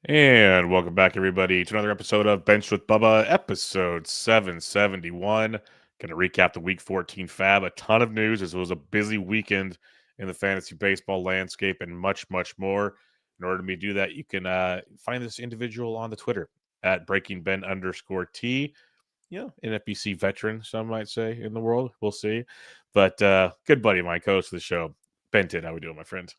And welcome back, everybody, to another episode of Bench with Bubba, episode 771. Going to recap the Week 14 FAAB. A ton of news as it was a busy weekend in the fantasy baseball landscape and much, much more. In order to me do that, you can find this individual on the Twitter at BreakingBen_T. NFBC veteran, some might say, in the world. We'll see. But good buddy of mine, host of the show, Benton. How we doing, my friend?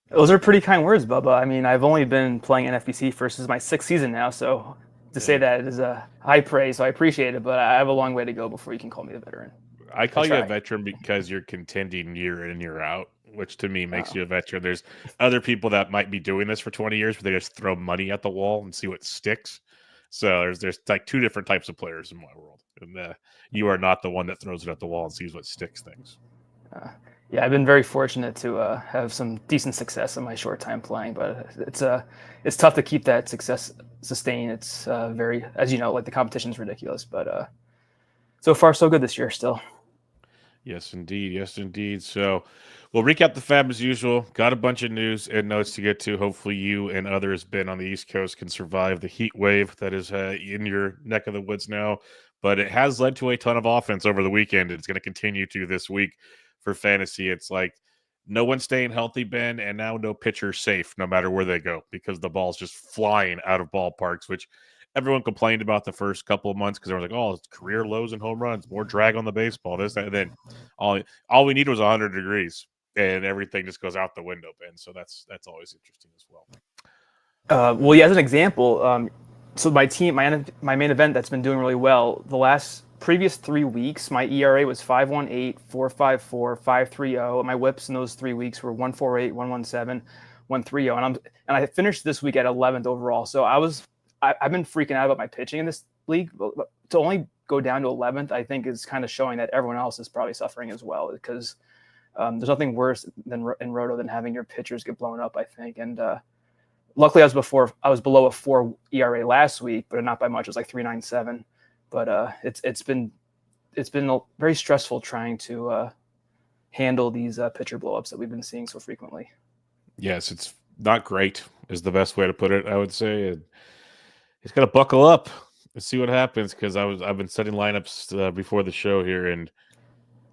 Those are pretty kind words, Bubba. I mean, I've only been playing NFBC for this is my sixth season now, so to say that is a high praise, so I appreciate it, but I have a long way to go before you can call me a veteran. I call you a veteran because you're contending year in, year out, which to me makes you a veteran. There's other people that might be doing this for 20 years, but they just throw money at the wall and see what sticks. So there's like two different types of players in my world, and you are not the one that throws it at the wall and sees what sticks things. Yeah, I've been very fortunate to have some decent success in my short time playing, but it's tough to keep that success sustained. It's very, as you know, like the competition is ridiculous, but so far so good this year still. Yes, indeed. Yes, indeed. So we'll recap the FAAB as usual. Got a bunch of news and notes to get to. Hopefully you and others been on the East Coast can survive the heat wave that is in your neck of the woods now. But it has led to a ton of offense over the weekend. It's going to continue to this week for fantasy. It's like no one's staying healthy, Ben, and now no pitcher safe no matter where they go because the ball's just flying out of ballparks, which everyone complained about the first couple of months because they were like, oh, it's career lows in home runs, more drag on the baseball, this, that. And then all we need was 100 degrees and everything just goes out the window, Ben. So that's always interesting as well. Well, yeah, as an example, so my team, my main event that's been doing really well, the previous 3 weeks, my ERA was 5.18, 4.54, 5.30, and my WHIPs in those 3 weeks were 1.48, 1.17, 1.30, and I finished this week at 11th overall. So I've been freaking out about my pitching in this league. To only go down to 11th, I think is kind of showing that everyone else is probably suffering as well, because there's nothing worse than in Roto than having your pitchers get blown up, I think. And luckily I was below a 4 ERA last week, but not by much. It was like 3.97. But it's been very stressful trying to handle these pitcher blowups that we've been seeing so frequently. Yes, it's not great is the best way to put it, I would say. He's got to buckle up and see what happens, because I've been setting lineups before the show here, and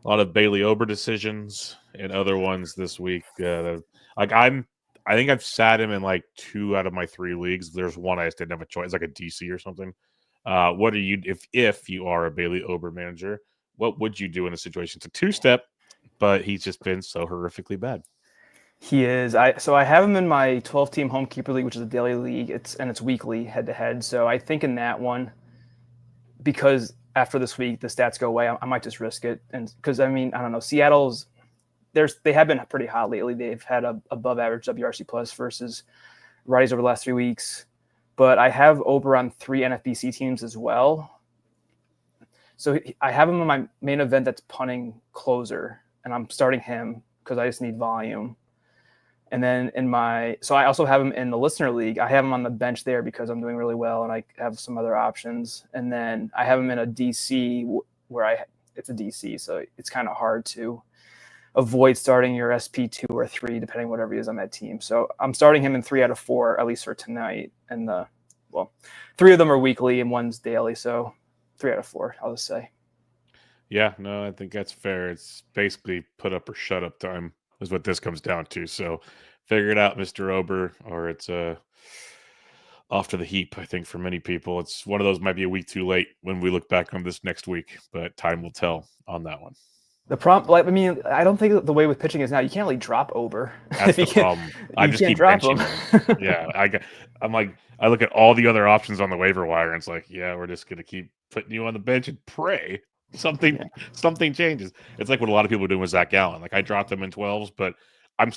a lot of Bailey Ober decisions and other ones this week. I think I've sat him in like 2 out of my 3 leagues. There's one I just didn't have a choice, like a DC or something. What are you if you are a Bailey Ober manager? What would you do in a situation? It's a 2-step, but he's just been so horrifically bad. He is. So I have him in my 12-team home keeper league, which is a daily league. It's weekly head to head. So I think in that one, because after this week the stats go away, I might just risk it. And because I mean, I don't know, Seattle's they have been pretty hot lately. They've had a above average WRC plus versus righties over the last 3 weeks. But I have Ober on 3 NFBC teams as well. So I have him in my main event that's punting closer, and I'm starting him because I just need volume. And then so I also have him in the listener league. I have him on the bench there because I'm doing really well, and I have some other options. And then I have him in a DC where it's a DC, so it's kind of hard to avoid starting your SP2 or 3, depending whatever he is on that team. So I'm starting him in 3 out of 4, at least for tonight. And 3 of them are weekly and 1's daily. So 3 out of 4, I'll just say. Yeah, no, I think that's fair. It's basically put up or shut up time is what this comes down to. So figure it out, Mr. Ober, or it's off to the heap, I think, for many people. It's one of those might be a week too late when we look back on this next week, but time will tell on that one. The problem, I mean, I don't think the way with pitching is now. You can't really drop Ober. That's the problem. I just keep benching him. Yeah, I look at all the other options on the waiver wire, and it's like, yeah, we're just gonna keep putting you on the bench and pray something changes. It's like what a lot of people are doing with Zack Allen. Like I dropped him in 12s, but I'm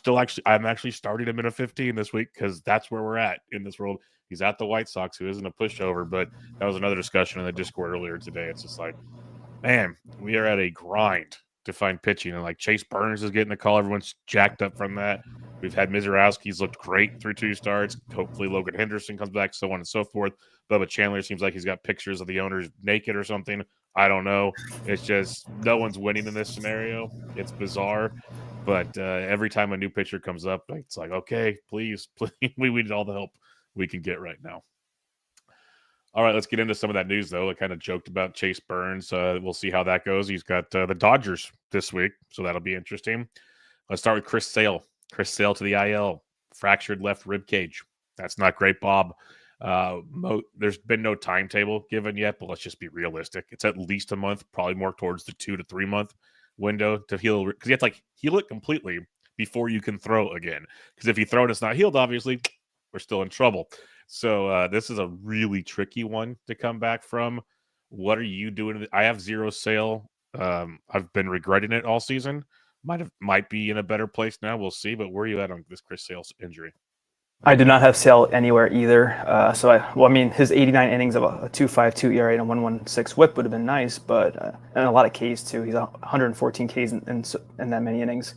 actually starting him in a 15 this week because that's where we're at in this world. He's at the White Sox, who isn't a pushover, but that was another discussion in the Discord earlier today. It's just like, man, we are at a grind to find pitching, and like Chase Burns is getting the call. Everyone's jacked up from that. We've had Mizorowski's looked great through 2 starts. Hopefully Logan Henderson comes back, so on and so forth. Bubba Chandler seems like he's got pictures of the owners naked or something. I don't know. It's just no one's winning in this scenario. It's bizarre. But every time a new pitcher comes up, it's like, okay, please, we need all the help we can get right now. All right, let's get into some of that news, though. I kind of joked about Chase Burns. We'll see how that goes. He's got the Dodgers this week, so that'll be interesting. Let's start with Chris Sale. Chris Sale to the IL, fractured left rib cage. That's not great, Bob. There's been no timetable given yet, but let's just be realistic. It's at least a month, probably more towards the 2 to 3 month window to heal, because you have to heal it completely before you can throw again. Because if you throw and it's not healed, obviously, we're still in trouble. So this is a really tricky one to come back from. What are you doing? I have zero Sale. I've been regretting it all season. Might be in a better place now. We'll see. But where are you at on this Chris Sale's injury? I do not have Sale anywhere either. His 89 innings of a 2.52 ERA and a 1.16 WHIP would have been nice, but and a lot of Ks too. He's 114 Ks in that many innings.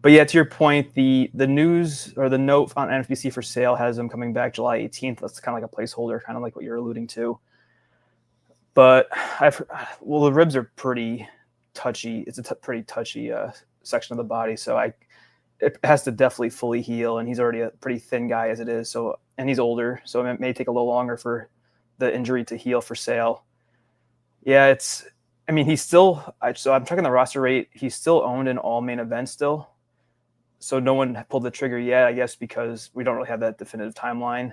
But yeah, to your point, the news or the note on NFBC for Sale has him coming back July 18th. That's kind of like a placeholder, kind of like what you're alluding to. But the ribs are pretty touchy. It's a pretty touchy section of the body, so it has to definitely fully heal, and he's already a pretty thin guy as it is. So, and he's older, so it may take a little longer for the injury to heal for Sale. Yeah, he's still. So I'm checking the roster rate. He's still owned in all main events still. So no one pulled the trigger yet, I guess, because we don't really have that definitive timeline.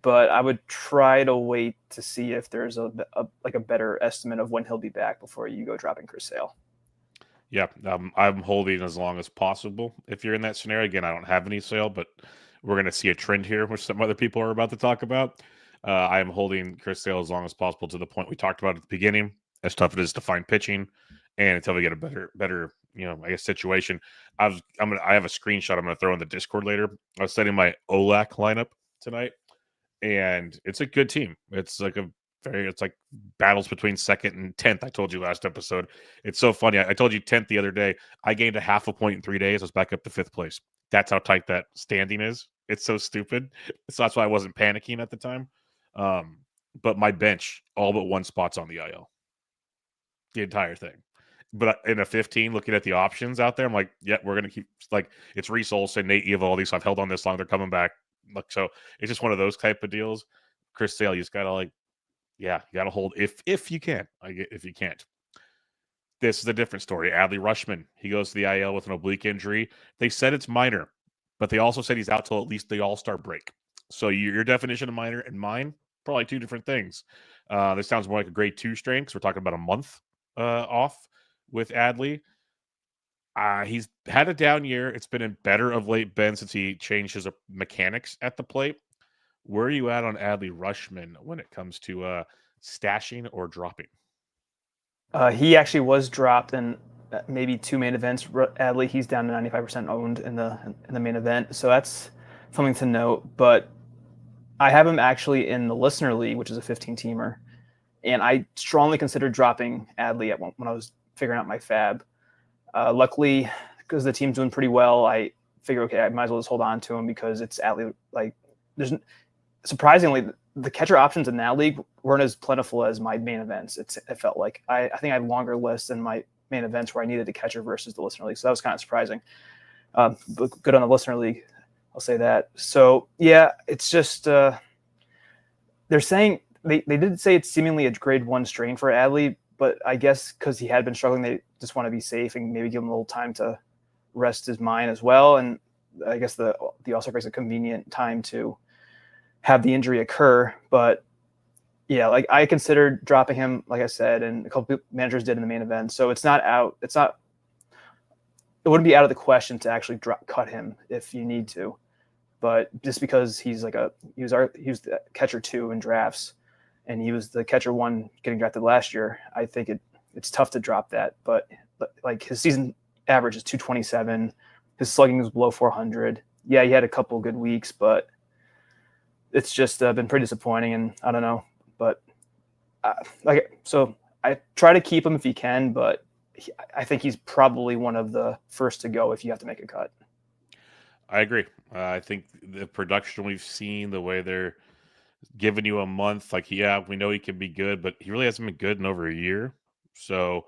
But I would try to wait to see if there's a better estimate of when he'll be back before you go dropping Chris Sale. Yeah, I'm holding as long as possible. If you're in that scenario, again, I don't have any Sale, but we're going to see a trend here, which some other people are about to talk about. I am holding Chris Sale as long as possible to the point we talked about at the beginning. As tough it is to find pitching, and until we get a better, situation. I have a screenshot I'm going to throw in the Discord later. I was setting my OLAC lineup tonight, and it's a good team. It's like battles between 2nd and 10th. I told you last episode. It's so funny. I told you 10th the other day. I gained a half a point in 3 days. I was back up to 5th place. That's how tight that standing is. It's so stupid. So that's why I wasn't panicking at the time. But my bench, all but one spot's on the IL. The entire thing. But in a 15, looking at the options out there, I'm like, yeah, we're going to keep, it's Reese Olson, Nate Eovaldi, so I've held on this long. They're coming back. So it's just one of those type of deals. Chris Sale, you just got to you got to hold if you can. If you can't. This is a different story. Adley Rushman, he goes to the IL with an oblique injury. They said it's minor, but they also said he's out till at least the All-Star break. So your definition of minor and mine, probably two different things. This sounds more like a grade 2 strain because we're talking about a month off with Adley. He's had a down year. It's been better of late, Ben, since he changed his mechanics at the plate. Where are you at on Adley Rushman when it comes to stashing or dropping? He actually was dropped in maybe 2 main events. Adley, he's down to 95% owned in the main event, so that's something to note. But I have him actually in the listener league, which is a 15-teamer, and I strongly considered dropping Adley when I was figuring out my FAAB. Luckily, because the team's doing pretty well, I figure, okay, I might as well just hold on to him because it's Adley. Surprisingly, the catcher options in that league weren't as plentiful as my main events. It felt like I think I had longer lists in my main events where I needed a catcher versus the listener league. So that was kind of surprising. But good on the listener league, I'll say that. So yeah, it's just they're saying they did say it's seemingly a grade 1 strain for Adley, but I guess because he had been struggling, they just want to be safe and maybe give him a little time to rest his mind as well. And I guess the All-Star break is a convenient time to have the injury occur. But yeah, I considered dropping him, like I said, and a couple managers did in the main event. So it wouldn't be out of the question to actually cut him if you need to. But just because he was the catcher 2 in drafts, and he was the catcher 1 getting drafted last year, I think it's tough to drop that. But his season average is 227. His slugging was below 400. Yeah, he had a couple good weeks, but it's just been pretty disappointing, and I don't know. But so I try to keep him if you can, but I think he's probably one of the first to go if you have to make a cut. I agree. I think the production we've seen, the way they're giving you a month, we know he can be good, but he really hasn't been good in over a year. So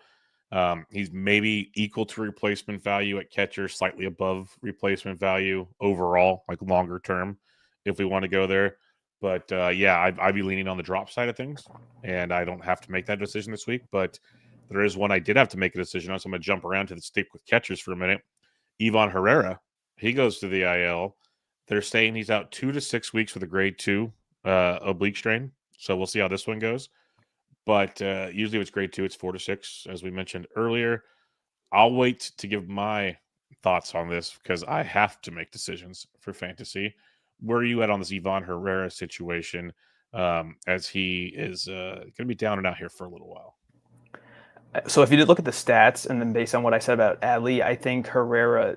he's maybe equal to replacement value at catcher, slightly above replacement value overall, longer term if we want to go there. But I'd be leaning on the drop side of things, and I don't have to make that decision this week. But there is one I did have to make a decision on, so I'm going to jump around to the stick with catchers for a minute. Yvon Herrera, he goes to the IL. They're saying he's out 2 to 6 weeks with a grade 2 oblique strain. So we'll see how this one goes. But usually if it's grade 2, it's 4 to 6, as we mentioned earlier. I'll wait to give my thoughts on this because I have to make decisions for fantasy. Where are you at on this Yvon Herrera situation as he is going to be down and out here for a little while? So if you did look at the stats and then based on what I said about Adley, I think Herrera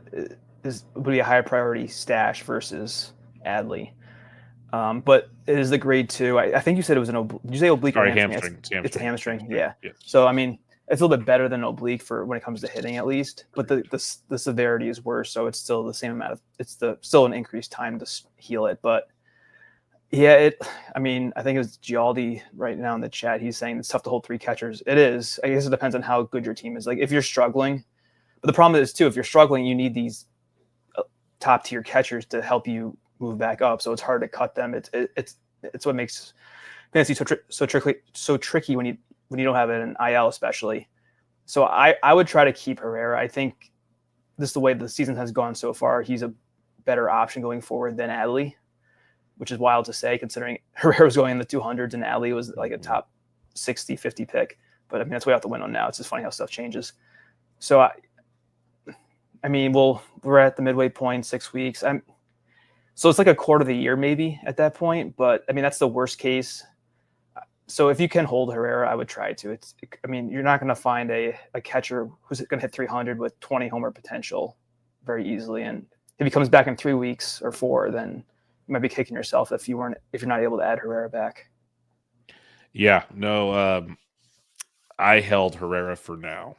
would be a higher priority stash versus Adley. But it is the grade 2. I think you said it was did you say oblique or hamstring? It's a hamstring. Yeah. Yes. So, I mean, it's a little bit better than oblique for when it comes to hitting at least, but the severity is worse. So it's still the same amount still an increased time to heal it. But yeah, I think it was Gialdi right now in the chat. He's saying it's tough to hold 3 catchers. It is. I guess it depends on how good your team is. Like if you're struggling, but the problem is too, if you're struggling, you need these top tier catchers to help you move back up. So it's hard to cut them. It's what makes fantasy so tricky when you don't have an IL especially. So I would try to keep Herrera. I think this is the way the season has gone so far. He's a better option going forward than Adley, which is wild to say considering Herrera was going in the 200s and Adley was like a top 60, 50 pick. But I mean, that's way out the window now. It's just funny how stuff changes. So we're at the midway point, 6 weeks. So it's like a quarter of the year maybe at that point. But I mean, that's the worst case. So if you can hold Herrera, I would try to. You're not going to find a catcher who's going to hit 300 with 20 homer potential very easily. And if he comes back in 3 weeks or 4, then you might be kicking yourself if you're not able to add Herrera back. Yeah, no, I held Herrera for now.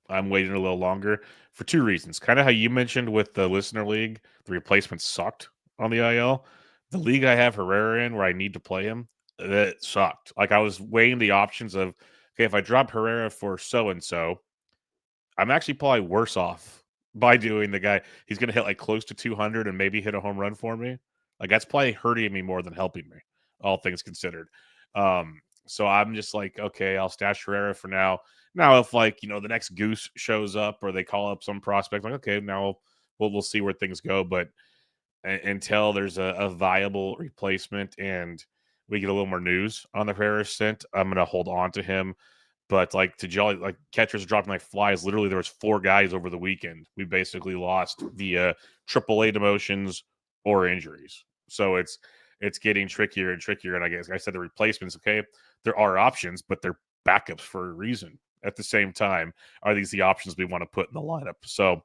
I'm waiting a little longer for 2 reasons. Kind of how you mentioned with the listener league, the replacement sucked on the IL. The league I have Herrera in where I need to play him, that sucked. Like I was weighing the options of, okay, if I drop Herrera for so-and-so, I'm actually probably worse off by doing the guy. He's going to hit like close to 200 and maybe hit a home run for me. Like that's probably hurting me more than helping me, all things considered. So I'm just like, okay, I'll stash Herrera for now. Now, if the next Goose shows up or they call up some prospect, like, okay, now we'll see where things go. But until there's a viable replacement and we get a little more news on the Herrera stint, I'm going to hold on to him. But catchers dropping like flies. Literally, there was 4 guys over the weekend. We basically lost via AAA demotions or injuries. So it's getting trickier and trickier. And I guess I said the replacements, okay, there are options, but they're backups for a reason. At the same time, are these the options we want to put in the lineup? So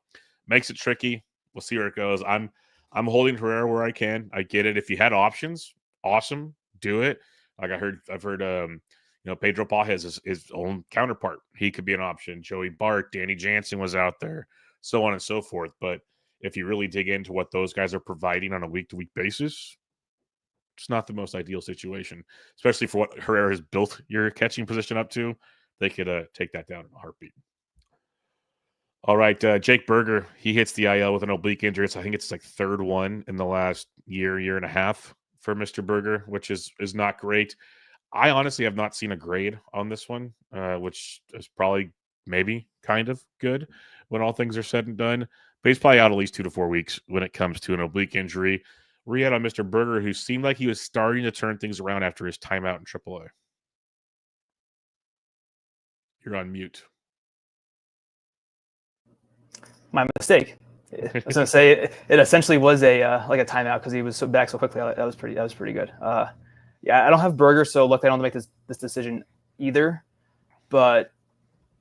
makes it tricky. We'll see where it goes. I'm holding Herrera where I can. I get it. If you had options, awesome, do it. Like I've heard Pedro Pages his own counterpart. He could be an option. Joey Bart, Danny Jansen was out there, so on and so forth. But if you really dig into what those guys are providing on a week-to-week basis, it's not the most ideal situation, especially for what Herrera has built your catching position up to. They could take that down in a heartbeat. All right, Jake Berger, he hits the IL with an oblique injury. So I think it's like 3rd one in the last year and a half for Mr. Berger, which is not great. I honestly have not seen a grade on this one, which is probably maybe kind of good when all things are said and done. But he's probably out at least 2 to 4 weeks when it comes to an oblique injury. We're yet on Mr. Berger, who seemed like he was starting to turn things around after his timeout in AAA. You're on mute. My mistake. I was going to say it essentially was a timeout because he was back so quickly. That was pretty good. Yeah, I don't have Berger, so look, I don't make this decision either. But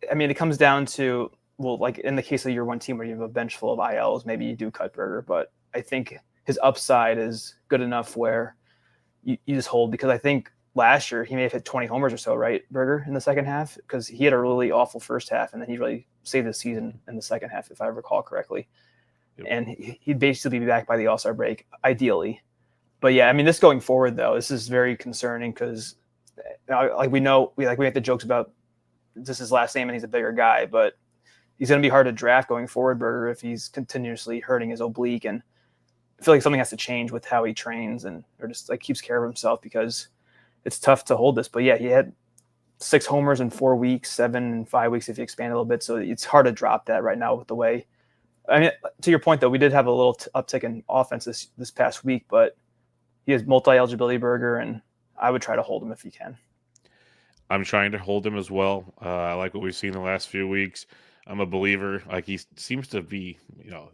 I mean, it comes down to, well, like in the case of your one team where you have a bench full of ILs, maybe you do cut Berger. But I think his upside is good enough where you just hold, because I think last year he may have hit 20 homers or so, right, Berger, in the second half, because he had a really awful first half and then he really saved the season in the second half, if I recall correctly. Yep. And he'd basically be back by the All-Star break, ideally. But yeah, I mean, this going forward though, this is very concerning because, we have the jokes about this is his last name and he's a bigger guy, but he's going to be hard to draft going forward, Berger, if he's continuously hurting his oblique. And feel like something has to change with how he trains or just like keeps care of himself, because it's tough to hold this. But yeah, he had 6 homers in 4 weeks, 7 in 5 weeks if you expand a little bit. So it's hard to drop that right now with the way. I mean, to your point though, we did have a little uptick in offense this past week, but he has multi-eligibility burger, and I would try to hold him if you can. I'm trying to hold him as well. I like what we've seen the last few weeks. I'm a believer. Like, he seems to be,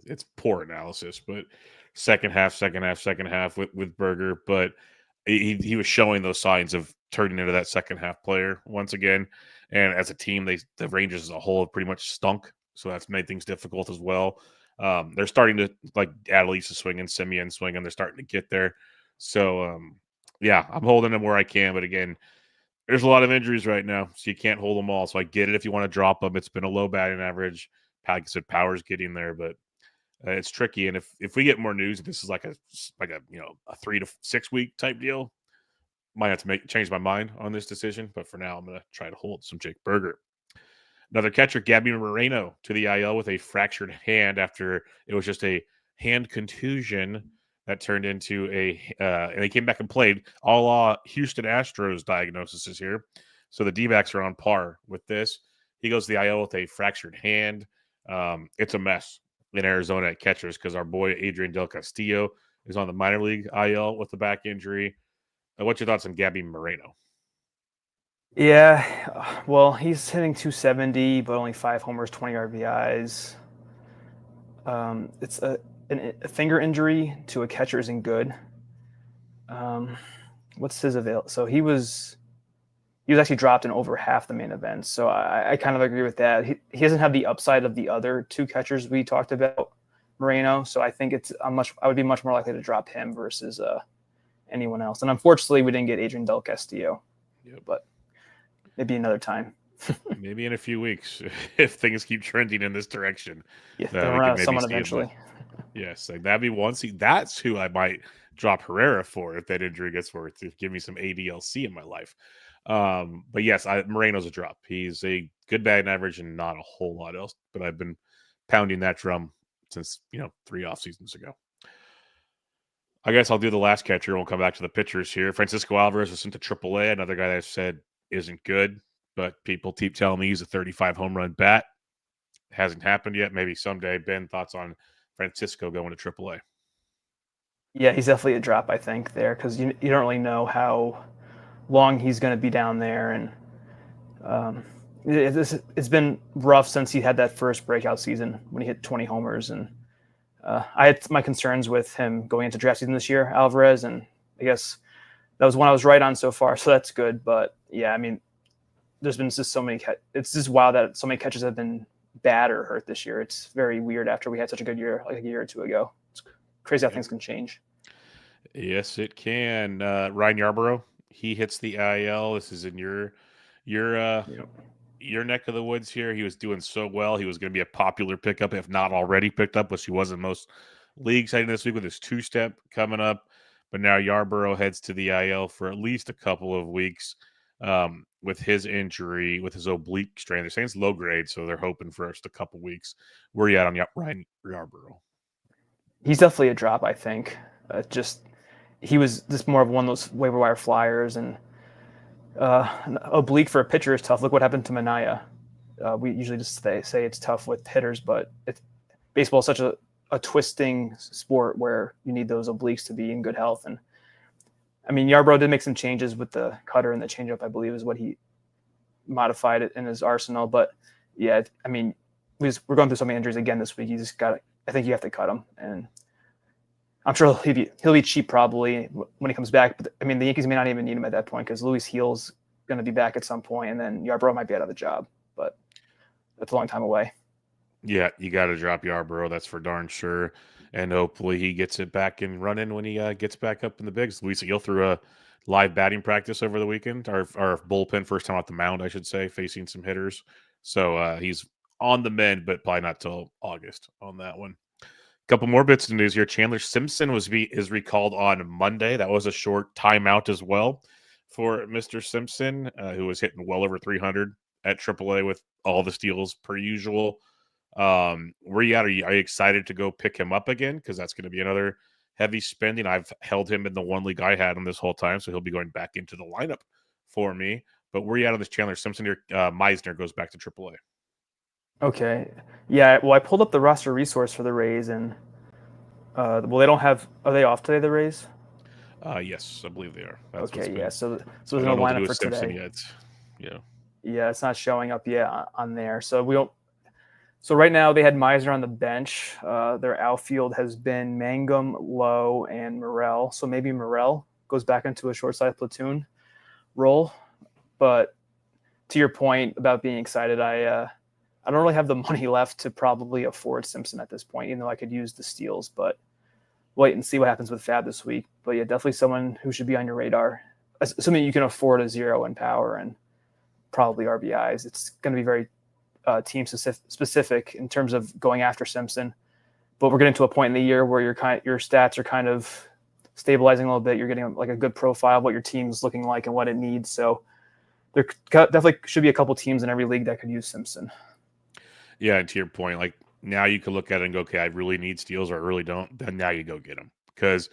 it's poor analysis, but second half with Berger. But he was showing those signs of turning into that second half player once again. And as a team, the Rangers as a whole have pretty much stunk. So that's made things difficult as well. They're starting to, like, Adley's swinging, Simeon swinging. They're starting to get there. So, yeah, I'm holding them where I can. But again, there's a lot of injuries right now, so you can't hold them all. So I get it if you want to drop them. It's been a low batting average. Like I said, power's getting there, but it's tricky. And if we get more news, this is like a 3 to 6 week type deal, might have to change my mind on this decision. But for now, I'm going to try to hold some Jake Berger. Another catcher, Gabby Moreno, to the IL with a fractured hand after it was just a hand contusion that turned into and he came back and played, a la Houston Astros diagnosis is here. So the D-backs are on par with this. He goes to the IL with a fractured hand. It's a mess in Arizona at catchers because our boy Adrian Del Castillo is on the minor league IL with the back injury. What's your thoughts on Gabby Moreno? Yeah, well, he's hitting 270, but only 5 homers, 20 RBIs. It's a finger injury to a catcher isn't good. What's his avail? So he was actually dropped in over half the main events. So I kind of agree with that. He doesn't have the upside of the other 2 catchers we talked about, Moreno. So I think I would be much more likely to drop him versus anyone else. And unfortunately, we didn't get Adrian Del Castillo. Yep. But maybe another time. Maybe in a few weeks, if things keep trending in this direction. Yeah, they'll run out of someone eventually. Yes, like that'd be one. See, that's who I might drop Herrera for if that injury gets worse, to give me some ADLC in my life. But yes, Moreno's a drop. He's a good batting average and not a whole lot else. But I've been pounding that drum since 3 off seasons ago. I guess I'll do the last catcher. We'll come back to the pitchers here. Francisco Alvarez was sent to AAA. Another guy that I've said isn't good, but people keep telling me he's a 35 home run bat. Hasn't happened yet. Maybe someday. Ben, thoughts on Francisco going to AAA? Yeah, he's definitely a drop, I think, there, because you don't really know how long he's going to be down there. And it's been rough since he had that first breakout season when he hit 20 homers. And I had my concerns with him going into draft season this year, Alvarez, and I guess that was one I was right on so far, so that's good. But yeah, I mean, there's been just so many. It's just wild that so many catches have been bad or hurt this year. It's very weird after we had such a good year like a year or 2 ago. It's crazy how things can change. Yes, it can. Ryan Yarbrough, he hits the IL. This is in your neck of the woods here. He was doing so well. He was going to be a popular pickup, if not already picked up, which he was in most leagues heading this week with his 2-step coming up. But now Yarbrough heads to the IL for at least a couple of weeks with his injury, with his oblique strain. They're saying it's low grade, so they're hoping for just a couple weeks. Where are you at on Ryan Yarbrough? He's definitely a drop, I think. He was just more of one of those waiver wire flyers, and oblique for a pitcher is tough. Look what happened to Minaya. We usually just say it's tough with hitters, but baseball is such a twisting sport where you need those obliques to be in good health. And I mean, Yarbrough did make some changes with the cutter and the changeup, I believe, is what he modified it in his arsenal. But yeah, I mean, we're going through so many injuries again this week. I think you have to cut him, and I'm sure he'll be cheap probably when he comes back. But I mean, the Yankees may not even need him at that point because Luis Gil's going to be back at some point, and then Yarbrough might be out of the job. But that's a long time away. Yeah, you got to drop Yarbrough. That's for darn sure. And hopefully he gets it back and running when he gets back up in the bigs. Luis Gil threw a live batting practice over the weekend, our bullpen, first time off the mound, I should say, facing some hitters. So he's on the mend, but probably not till August on that one. Couple more bits of news here. Chandler Simpson is recalled on Monday. That was a short timeout as well for Mr. Simpson, who was hitting well over 300 at AAA with all the steals per usual. Where you at? Are you excited to go pick him up again? Because that's going to be another heavy spending. I've held him in the one league I had him this whole time, so he'll be going back into the lineup for me. But where are you at on this Chandler Simpson here? Meisner goes back to AAA. Okay. Yeah, well, I pulled up the roster resource for the Rays, and they don't have. Are they off today, the Rays? Yes, I believe they are. That's okay, yeah. So there's no no lineup for Simpson today. Yet. Yeah. Yeah, it's not showing up yet on there. So we don't. So right now they had Meisner on the bench. Their outfield has been Mangum, Lowe, and Morel. So maybe Morel goes back into a short side platoon role. But to your point about being excited, I don't really have the money left to probably afford Simpson at this point, even though I could use the steals. But wait and see what happens with FAB this week. But yeah, definitely someone who should be on your radar. Assuming you can afford a 0 in power and probably RBIs. It's going to be very team specific in terms of going after Simpson. But we're getting to a point in the year where your stats are kind of stabilizing a little bit. You're getting like a good profile of what your team's looking like and what it needs. So there definitely should be a couple teams in every league that could use Simpson. Yeah, and to your point, like now you can look at it and go, okay, I really need steals or I really don't. Then now you go get him because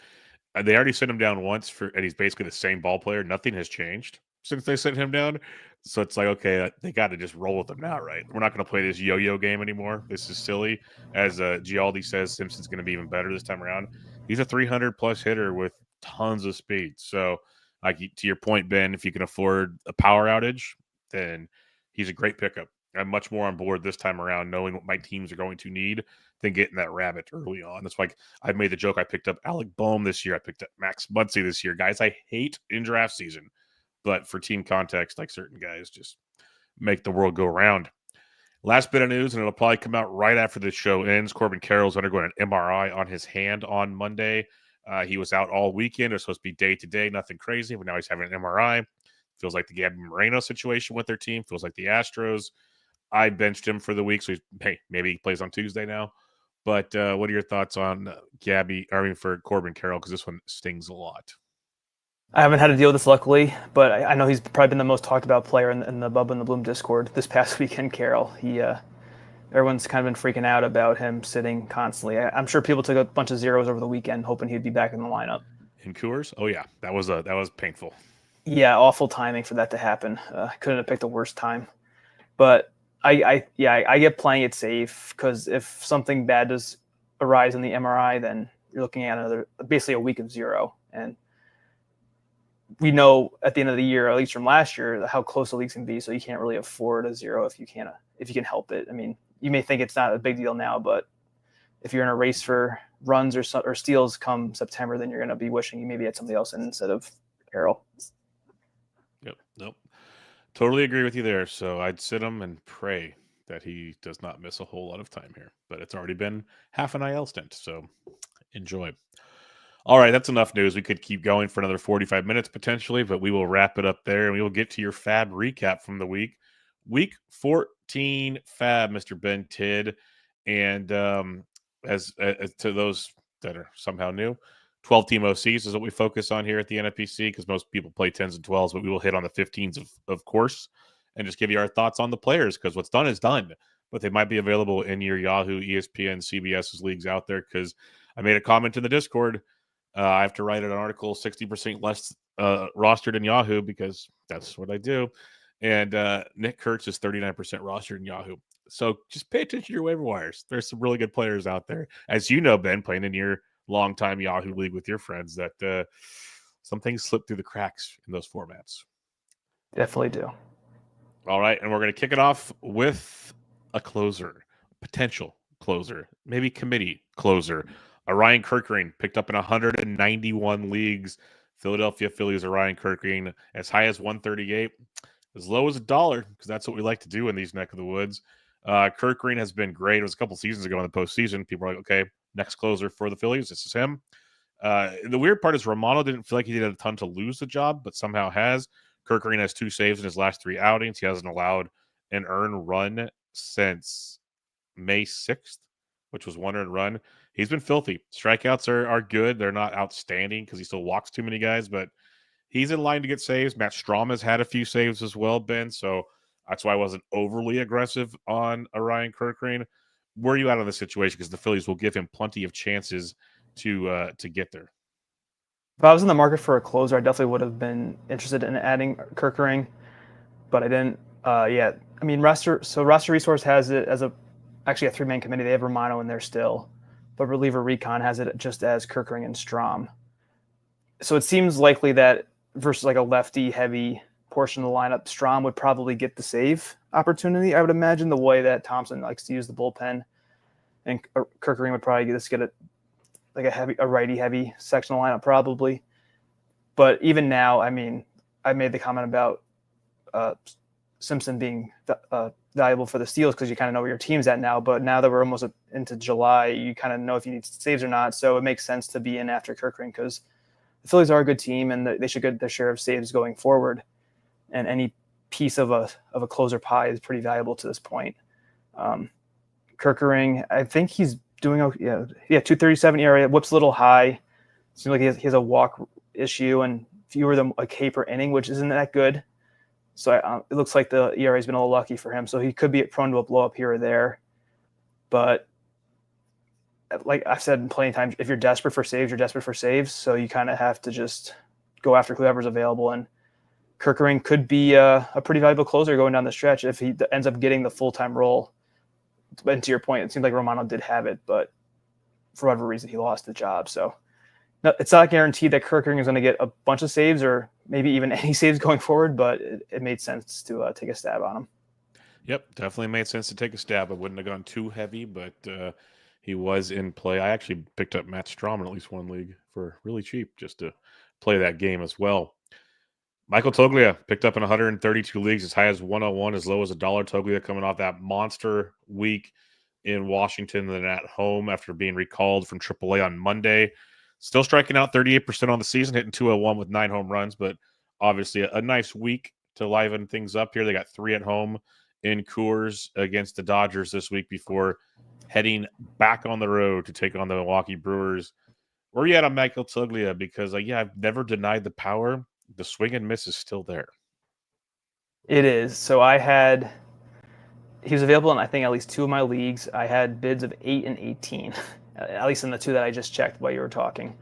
they already sent him down once and he's basically the same ball player. Nothing has changed since they sent him down. So it's like, okay, they got to just roll with him now, right? We're not going to play this yo-yo game anymore. This is silly. As Gialdi says, Simpson's going to be even better this time around. He's a 300-plus hitter with tons of speed. So, like to your point, Ben, if you can afford a power outage, then he's a great pickup. I'm much more on board this time around, knowing what my teams are going to need than getting that rabbit early on. That's like I made the joke. I picked up Alec Boehm this year. I picked up Max Muncy this year. Guys I hate in draft season. But for team context, like certain guys just make the world go around. Last bit of news, and it'll probably come out right after this show ends. Corbin Carroll's undergoing an MRI on his hand on Monday. He was out all weekend. It was supposed to be day-to-day, nothing crazy, but now he's having an MRI. Feels like the Gabby Moreno situation with their team. Feels like the Astros. I benched him for the week, so maybe he plays on Tuesday now. But what are your thoughts on for Corbin Carroll? Because this one stings a lot. I haven't had to deal with this, luckily, but I know he's probably been the most talked about player in the Bubba and the Bloom Discord this past weekend, Carroll. Everyone's kind of been freaking out about him sitting constantly. I'm sure people took a bunch of zeros over the weekend hoping he'd be back in the lineup. In Coors? Oh, yeah. That was painful. Yeah, awful timing for that to happen. Couldn't have picked a worse time. But I get playing it safe because if something bad does arise in the MRI, then you're looking at basically a week of zero. And we know at the end of the year, at least from last year, how close the leagues can be. So you can't really afford a zero if you can help it. I mean, you may think it's not a big deal now, but if you're in a race for runs or steals come September, then you're going to be wishing you maybe had somebody else in instead of Carroll. Yep. Nope. Totally agree with you there. So I'd sit him and pray that he does not miss a whole lot of time here. But it's already been half an IL stint, so enjoy. All right, that's enough news. We could keep going for another 45 minutes potentially, but we will wrap it up there, and we will get to your FAB recap from the week. Week 14 FAB, Mr. Ben Tidd. And as to those that are somehow new, 12-team OCs is what we focus on here at the NFBC because most people play 10s and 12s, but we will hit on the 15s, of course, and just give you our thoughts on the players because what's done is done. But they might be available in your Yahoo, ESPN, CBS's leagues out there because I made a comment in the Discord. I have to write an article 60% less rostered in Yahoo because that's what I do. And Nick Kurtz is 39% rostered in Yahoo. So just pay attention to your waiver wires. There's some really good players out there. As you know, Ben, playing in your longtime Yahoo league with your friends, that some things slip through the cracks in those formats. Definitely do. All right. And we're going to kick it off with a closer, potential closer, maybe committee closer. Ryan Kirk Green picked up in 191 leagues. Philadelphia Phillies Ryan Kirk Green as high as 138, as low as $1 because that's what we like to do in these neck of the woods. Kirk Green has been great. It was a couple seasons ago in the postseason. People were like, okay, next closer for the Phillies. This is him. The weird part is Romano didn't feel like he did a ton to lose the job, but somehow has. Kirk Green has 2 saves in his last 3 outings. He hasn't allowed an earned run since May 6th, which was 1 earned run. He's been filthy. Strikeouts are good. They're not outstanding because he still walks too many guys, but he's in line to get saves. Matt Strom has had a few saves as well, Ben, so that's why I wasn't overly aggressive on Ryan Kirk Green. Where are you out of the situation? Because the Phillies will give him plenty of chances to get there. If I was in the market for a closer, I definitely would have been interested in adding Kirk Green, but I didn't yet. I mean, Roster Resource has it as actually a 3-man committee. They have Romano in there still, but reliever Recon has it just as Kirk Green and Strom. So it seems likely that versus like a lefty heavy portion of the lineup, Strom would probably get the save opportunity. I would imagine the way that Thompson likes to use the bullpen, and Kirk Green would probably just get a righty heavy section of the lineup probably. But even now, I mean, I made the comment about Simpson being valuable for the Steelers because you kind of know where your team's at now. But now that we're almost into July, you kind of know if you need saves or not. So it makes sense to be in after Kirk Green because the Phillies are a good team and they should get their share of saves going forward. And any piece of a closer pie is pretty valuable to this point. Kirk Green, I think he's doing okay. Yeah, 2.37 ERA. Whips a little high. Seems like he has a walk issue and fewer than a K per inning, which isn't that good. So it looks like the ERA has been a little lucky for him. So he could be prone to a blow up here or there. But like I've said plenty of times, if you're desperate for saves, you're desperate for saves. So you kind of have to just go after whoever's available. And Kirk Green could be a pretty valuable closer going down the stretch if he ends up getting the full-time role. And to your point, it seems like Romano did have it, but for whatever reason, he lost the job. So it's not guaranteed that Kirk Green is going to get a bunch of saves or maybe even any saves going forward, but it made sense to take a stab on him. Yep, definitely made sense to take a stab. I wouldn't have gone too heavy, but he was in play. I actually picked up Matt Strom in at least one league for really cheap just to play that game as well. Michael Toglia picked up in 132 leagues, as high as 101, as low as $1. Toglia coming off that monster week in Washington and then at home after being recalled from AAA on Monday. Still striking out 38% on the season, hitting 201 with 9 home runs, but obviously a nice week to liven things up here. They got 3 at home in Coors against the Dodgers this week before heading back on the road to take on the Milwaukee Brewers. Where are you at on Michael Toglia? Because, I've never denied the power. The swing and miss is still there. It is. So he was available in, I think, at least 2 of my leagues. I had bids of 8 and 18, at least in the 2 that I just checked while you were talking.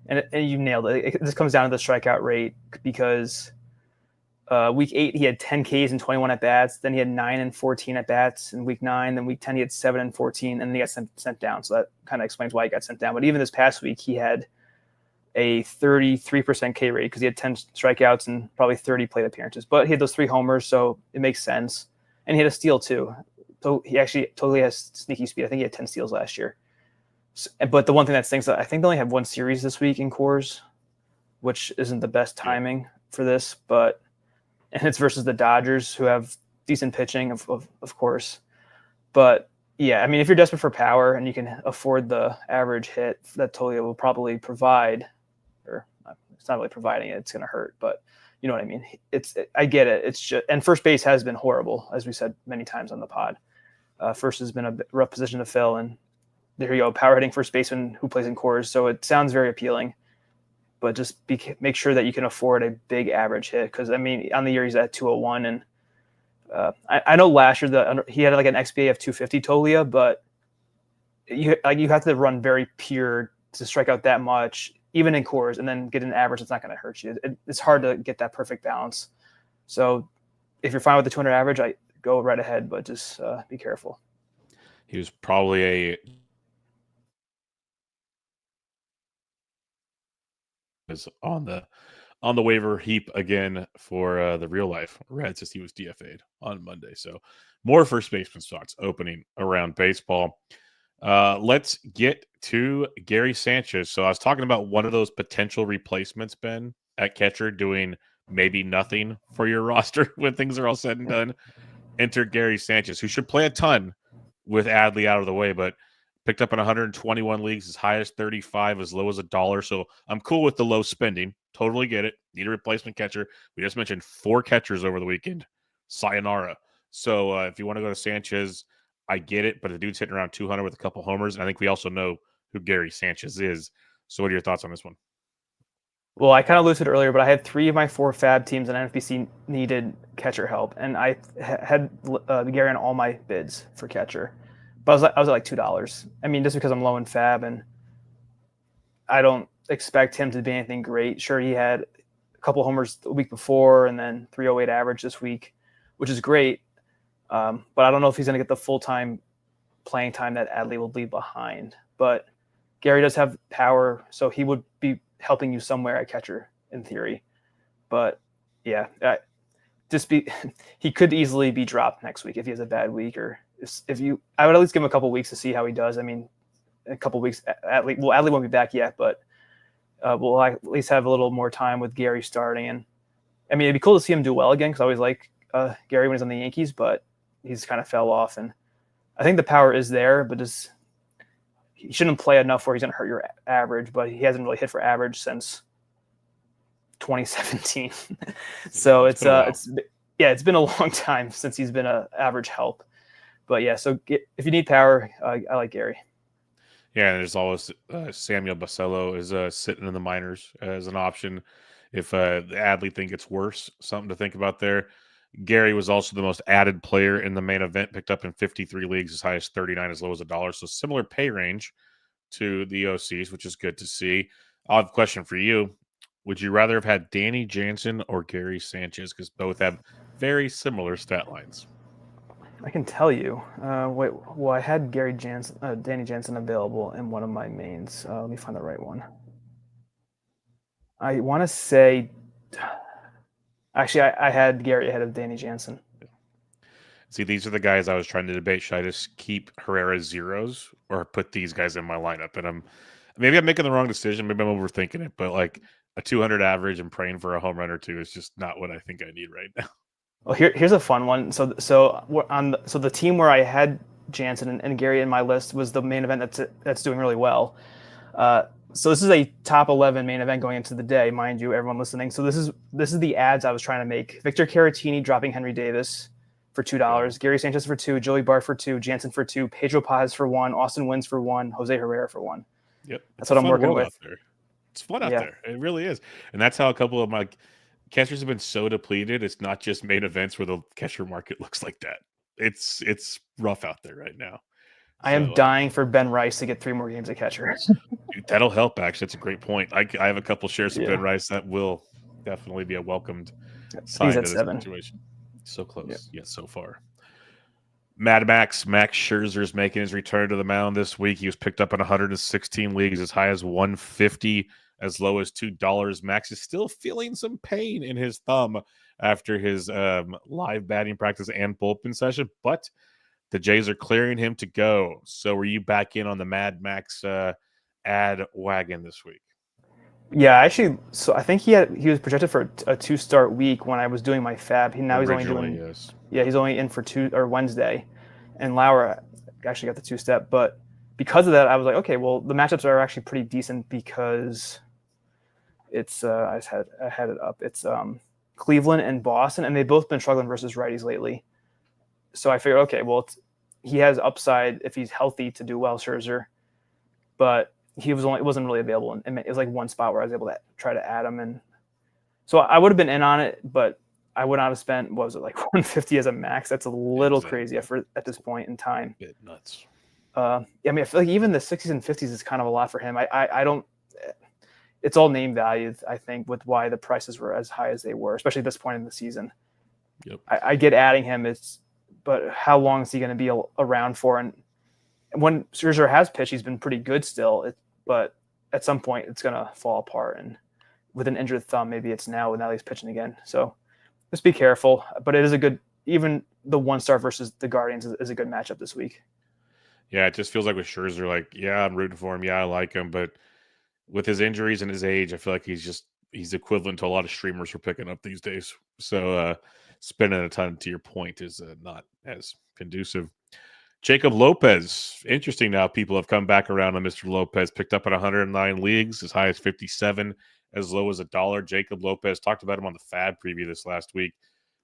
And you nailed it. This comes down to the strikeout rate because week 8, he had 10 Ks and 21 at-bats. Then he had 9 and 14 at-bats in week 9. Then week 10, he had 7 and 14, and then he got sent down. So that kind of explains why he got sent down. But even this past week, he had a 33% K rate because he had 10 strikeouts and probably 30 plate appearances. But he had those 3 homers, so it makes sense. And he had a steal too. So he actually totally has sneaky speed. I think he had 10 steals last year. But the one thing that stinks, I think they only have 1 series this week in Coors, which isn't the best timing for this. And it's versus the Dodgers, who have decent pitching, of course. But yeah, I mean, if you're desperate for power and you can afford the average hit that Toglia will probably provide, or it's not really providing it, it's going to hurt, but you know what I mean? I get it. It's just, and first base has been horrible, as we said many times on the pod. First has been a rough position to fill, and there you go, power hitting first baseman who plays in Coors. So it sounds very appealing, but just make sure that you can afford a big average hit. Because I mean, on the year he's at 201, and I know last year he had like an XBA of 250 Toglia, but you have to run very pure to strike out that much, even in Coors, and then get an average that's not going to hurt you. It's hard to get that perfect balance. So if you're fine with the 200 average, I go right ahead, but just be careful. He was probably on the waiver heap again for the real life Reds, since he was DFA'd on Monday. So more first baseman spots opening around baseball. Let's get to Gary Sanchez. So I was talking about one of those potential replacements, Ben, at catcher, doing maybe nothing for your roster when things are all said and done. Enter Gary Sanchez, who should play a ton with Adley out of the way, but picked up in 121 leagues, as high as 35, as low as $1. So I'm cool with the low spending. Totally get it. Need a replacement catcher. We just mentioned 4 catchers over the weekend. Sayonara. So if you want to go to Sanchez, I get it, but the dude's hitting around 200 with a couple homers, and I think we also know who Gary Sanchez is. So what are your thoughts on this one? Well, I kind of alluded to it earlier, but I had 3 of my 4 FAAB teams in NFBC needed catcher help, and I had Gary on all my bids for catcher. But I was at like $2. I mean, just because I'm low in FAAB, and I don't expect him to be anything great. Sure, he had a couple homers the week before and then 308 average this week, which is great. But I don't know if he's going to get the full-time playing time that Adley will leave behind. But Gary does have power, so he would be helping you somewhere at catcher in theory. But yeah, he could easily be dropped next week if he has a bad week, or I would at least give him a couple weeks to see how he does. I mean, a couple weeks, Adley won't be back yet, but we'll at least have a little more time with Gary starting. And I mean, it'd be cool to see him do well again, because I always like Gary when he's on the Yankees, but he's kind of fell off. And I think the power is there, but he shouldn't play enough where he's going to hurt your average, but he hasn't really hit for average since 2017. So it's been a long time since he's been an average help. But yeah, so if you need power, I like Gary. Yeah, and there's always Samuel Basello is sitting in the minors as an option if the Adley think it's worse. Something to think about there. Gary was also the most added player in the main event, picked up in 53 leagues, as high as 39, as low as $1. So similar pay range to the OCs, which is good to see. I'll have a question for you. Would you rather have had Danny Jansen or Gary Sanchez? Because both have very similar stat lines. I can tell you. I had Danny Jansen available in one of my mains. Let me find the right one. I want to say, actually, I had Gary ahead of Danny Jansen. See, these are the guys I was trying to debate. Should I just keep Herrera zeros or put these guys in my lineup? And maybe I'm making the wrong decision. Maybe I'm overthinking it. But like a 200 average and praying for a home run or two is just not what I think I need right now. Well, here's a fun one. So the team where I had Jansen and Gary in my list was the main event that's doing really well. So this is a top 11 main event going into the day, mind you, everyone listening. So this is the ads I was trying to make. Victor Caratini dropping Henry Davis for $2, Gary Sanchez for $2, Joey Bart for $2, Jansen for $2, Pedro Paz for $1, Austin Wynns for $1, Jose Herrera for $1. Yep, that's what I'm working with. It's fun out there. It really is, and that's how a couple of my catchers have been so depleted. It's not just main events where the catcher market looks like that. It's rough out there right now. I am dying for Ben Rice to get 3 more games of catcher. Dude, that'll help, actually. That's a great point. I have a couple shares of Ben Rice that will definitely be a welcomed sign of this situation. So close, yet so far. Mad Max Scherzer is making his return to the mound this week. He was picked up in 116 leagues, as high as 150, as low as $2. Max is still feeling some pain in his thumb after his live batting practice and bullpen session, but the Jays are clearing him to go. So were you back in on the Mad Max ad wagon this week? Yeah, actually, so I think he was projected for a 2-start week when I was doing my FAB. He's only in for 2 or Wednesday, and Lauer actually got the 2-step. But because of that, I was like, okay, well, the matchups are actually pretty decent because it's I had it up. It's Cleveland and Boston, and they've both been struggling versus righties lately. So I figured, okay, well, he has upside if he's healthy to do well, Scherzer, but he wasn't really available, and it was like one spot where I was able to try to add him, and so I would have been in on it, but I would not have spent, what was it, like 150 as a max? That's a little crazy at this point in time. Bit nuts. I mean, I feel like even the 60s and 50s is kind of a lot for him. I don't. It's all name value, I think, with why the prices were as high as they were, especially at this point in the season. Yep. I get adding him, but how long is he going to be around for? And when Scherzer has pitched, he's been pretty good still. But at some point, it's going to fall apart. And with an injured thumb, maybe it's now he's pitching again. So just be careful. But it is a good, even the 1-star versus the Guardians is a good matchup this week. Yeah, it just feels like with Scherzer, like, yeah, I'm rooting for him. Yeah, I like him. But with his injuries and his age, I feel like he's equivalent to a lot of streamers we're picking up these days. So spending a ton, to your point, is not as conducive. Jacob Lopez, interesting now. People have come back around on Mr. Lopez, picked up in 109 leagues, as high as 57, as low as $1. Jacob Lopez, talked about him on the FAB preview this last week.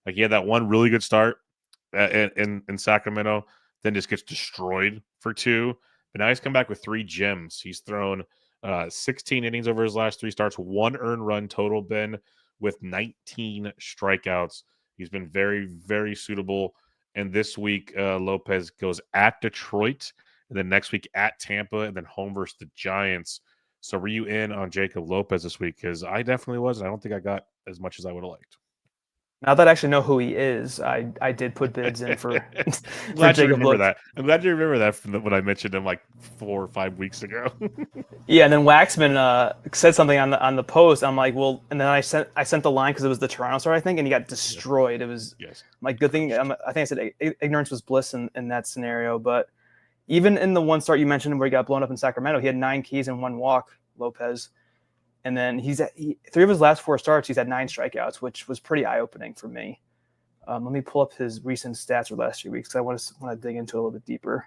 Like, he had that one really good start in Sacramento, then just gets destroyed for 2. But now he's come back with 3 gems. He's thrown 16 innings over his last 3 starts, 1 earned run total, Ben, with 19 strikeouts. He's been very, very suitable. And this week, Lopez goes at Detroit, and then next week at Tampa, and then home versus the Giants. So were you in on Jacob Lopez this week? Because I definitely was, and I don't think I got as much as I would have liked. Now that I actually know who he is, I did put bids in for for Jacob Lopez. I'm glad you remember that from when I mentioned him like 4 or 5 weeks ago. Yeah, and then Waxman said something on the post. I'm like, well, and then I sent the line because it was the Toronto start, I think, and he got destroyed. It was like good thing. I think I said ignorance was bliss in that scenario. But even in the one start you mentioned where he got blown up in Sacramento, he had 9 Ks and 1 walk, Lopez. And then 3 of his last 4 starts, he's had 9 strikeouts, which was pretty eye-opening for me. Let me pull up his recent stats for the last few weeks because I want to dig into it a little bit deeper.